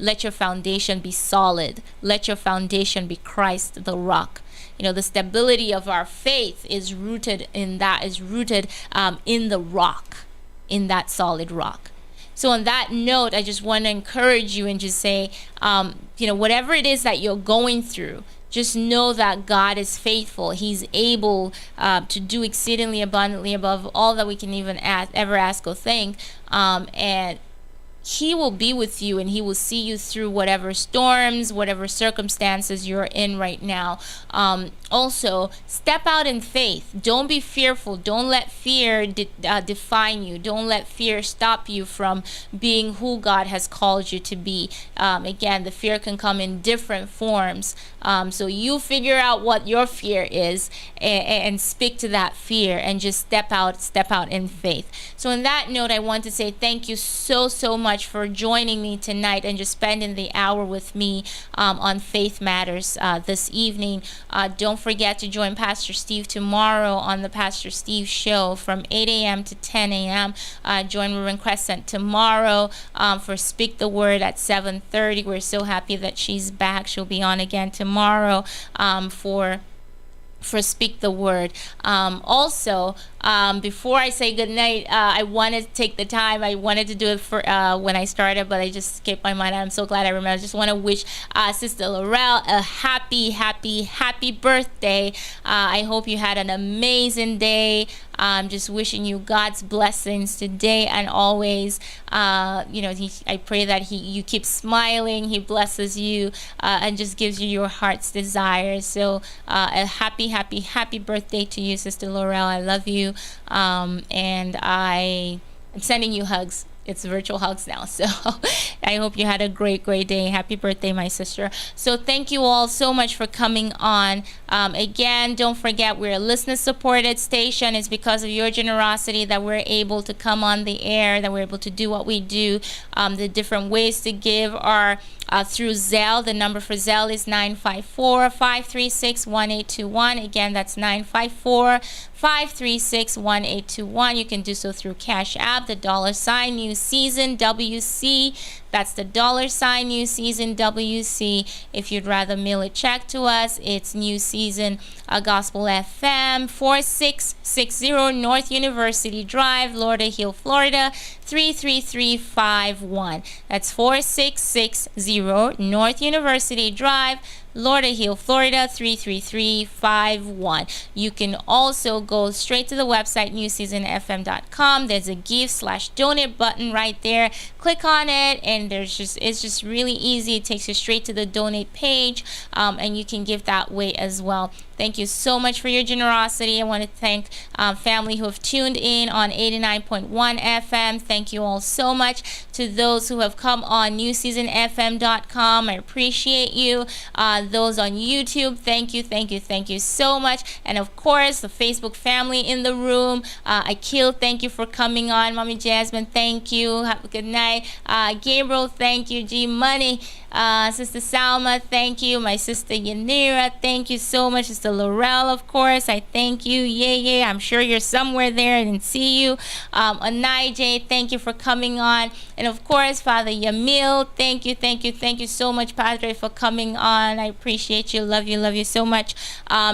solid. Let your foundation be Christ, the rock. The stability of our faith is rooted in the rock, in that solid rock. So on that note, I just want to encourage you and just say, whatever it is that you're going through, just know that God is faithful. He's able to do exceedingly abundantly above all that we can even ever ask or think. And He will be with you, and He will see you through whatever storms, whatever circumstances you're in right now. Also, step out in faith. Don't be fearful. Don't let fear define you. Don't let fear stop you from being who God has called you to be. Again, the fear can come in different forms. So you figure out what your fear is and speak to that fear and just step out in faith. So on that note, I want to say thank you so much for joining me tonight and just spending the hour with me on Faith Matters this evening. Don't forget to join Pastor Steve tomorrow on the Pastor Steve Show from 8 a.m. to 10 a.m. Join Reverend Crescent tomorrow for Speak the Word at 7:30. We're so happy that she's back. She'll be on again tomorrow for Speak the Word. Also, before I say goodnight, I wanted to take the time. I wanted to do it for when I started, but I just escaped my mind. I'm so glad I remember. I just want to wish Sister Laurel a happy birthday. I hope you had an amazing day. Just wishing you God's blessings today and always. I pray that you keep smiling. He blesses you and just gives you your heart's desires. So a happy birthday to you, Sister Laurel. I love you. And I'm sending you hugs. It's virtual hugs now. So I hope you had a great day. Happy birthday, my sister. So thank you all so much for coming on. Again, don't forget, we're a listener-supported station. It's because of your generosity that we're able to come on the air, that we're able to do what we do. The different ways to give are through Zelle. The number for Zelle is 954-536-1821. Again, that's 954-536-1821. You can do so through Cash App, the $ New Season WC. That's the $ New Season WC. If you'd rather mail a check to us, it's New Season Gospel FM, 4660 North University Drive, Lauderhill, Florida, 33351. That's 4660 North University Drive, Lauderhill, Florida, 33351. You can also go straight to the website, newseasonfm.com. There's a give/donate button right there. Click on it, and it's just really easy. It takes you straight to the donate page, and you can give that way as well. Thank you so much for your generosity. I want to thank family who have tuned in on 89.1 FM. Thank you all so much. to those who have come on newseasonfm.com. I appreciate you. Those on YouTube, thank you so much. And of course, the Facebook family in the room. Akil, thank you for coming on. Mommy Jasmine, thank you. Have a good night. Gabriel, thank you. G Money, Sister Salma, thank you. My sister Yanira, thank you so much. Sister Laurel, of course, I thank you. Yeah, I'm sure you're somewhere there. I didn't see you. Anai J, thank you for coming on. And of course, Father Yamil, thank you so much, Padre, for coming on. I appreciate you. Love you so much.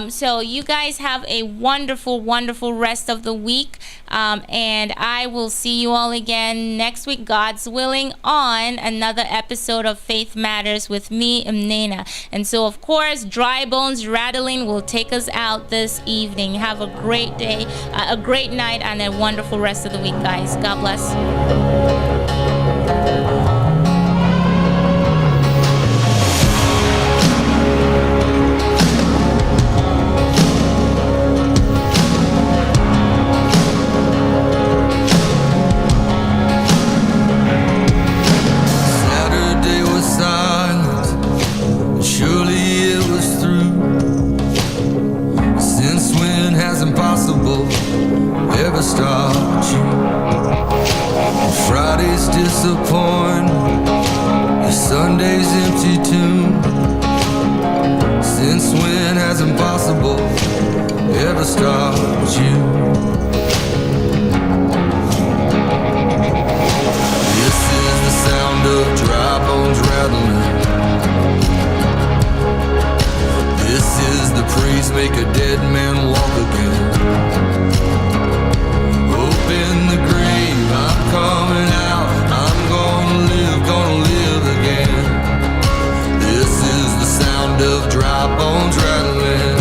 So you guys have a wonderful rest of the week. And I will see you all again next week, God's willing, on another episode of Faith Matters with me, Mnena. And so, of course, Dry Bones Rattling will take us out this evening. Have a great day, a great night, and a wonderful rest of the week, guys. God bless. Saturday was silent, surely it was through. Since when has impossible ever stopped you? Friday's disappointment, your Sunday's empty too. Since when has impossible ever stopped you? This is the sound of dry bones rattling. This is the praise make a dead man walk again. Open the grave, I'm coming out. I'm gonna live again. This is the sound of dry bones rattling.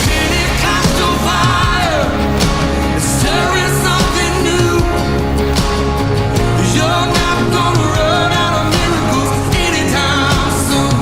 Pentecostal fire, it's stirring something new. You're not gonna run out of miracles anytime soon.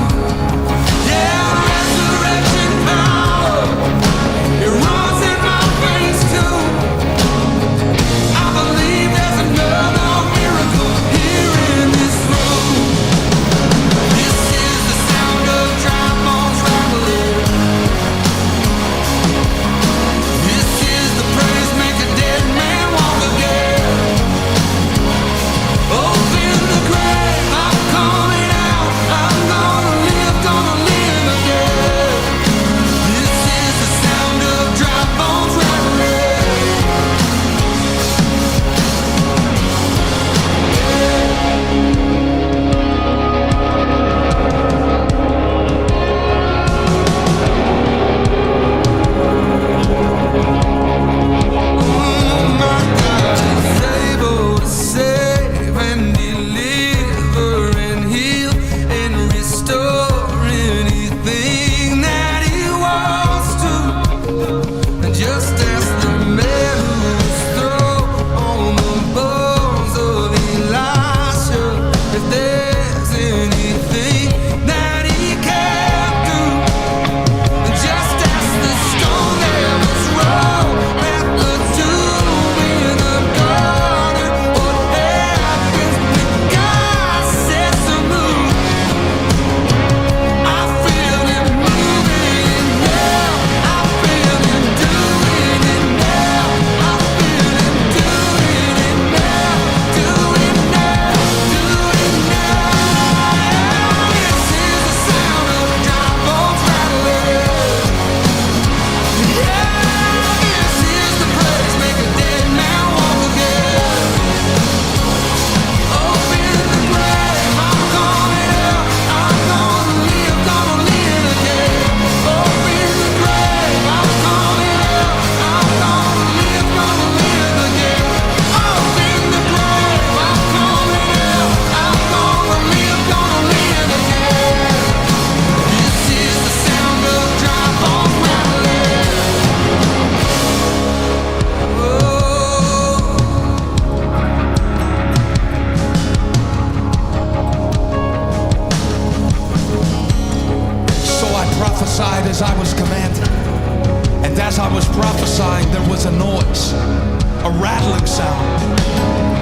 crunching sound,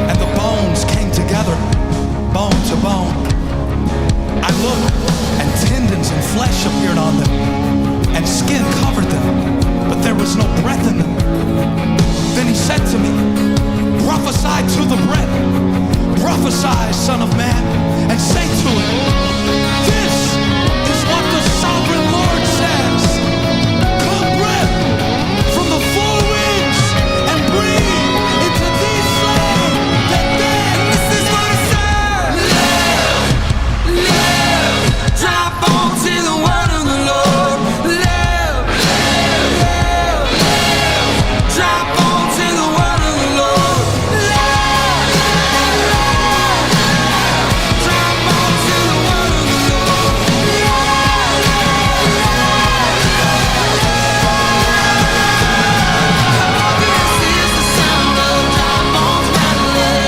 and the bones came together, bone to bone. I looked, and tendons and flesh appeared on them, and skin covered them, but there was no breath in them. Then he said to me, prophesy to the breath, prophesy, Son of Man, and say to it, this is what the sovereign Lord says. Come, breath, from the four winds, and breathe into these slain that dead. This is what it says. Live, drop onto the word of the Lord. Live, drop onto the word of the Lord. Live, drop onto the word of the Lord. This is the sound of dry bones rattling.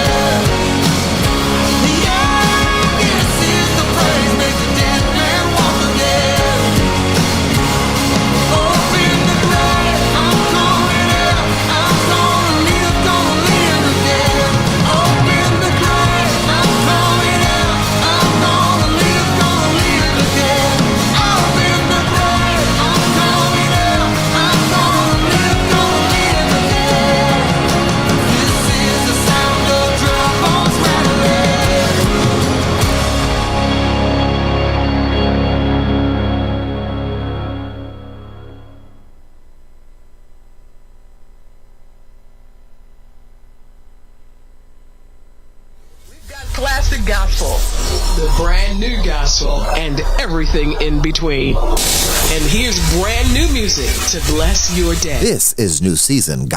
This is the praise, make the dead man walk again. Open the grave, I'm going out, I'm gonna live again. Open the grave, I'm going out, I'm gonna live again. Open the grave, I'm going out, I'm gonna live again. This is the sound of dry bones rattling. Classic gospel, the brand new gospel, and everything in between. And here's brand new music to bless your day. This is New Season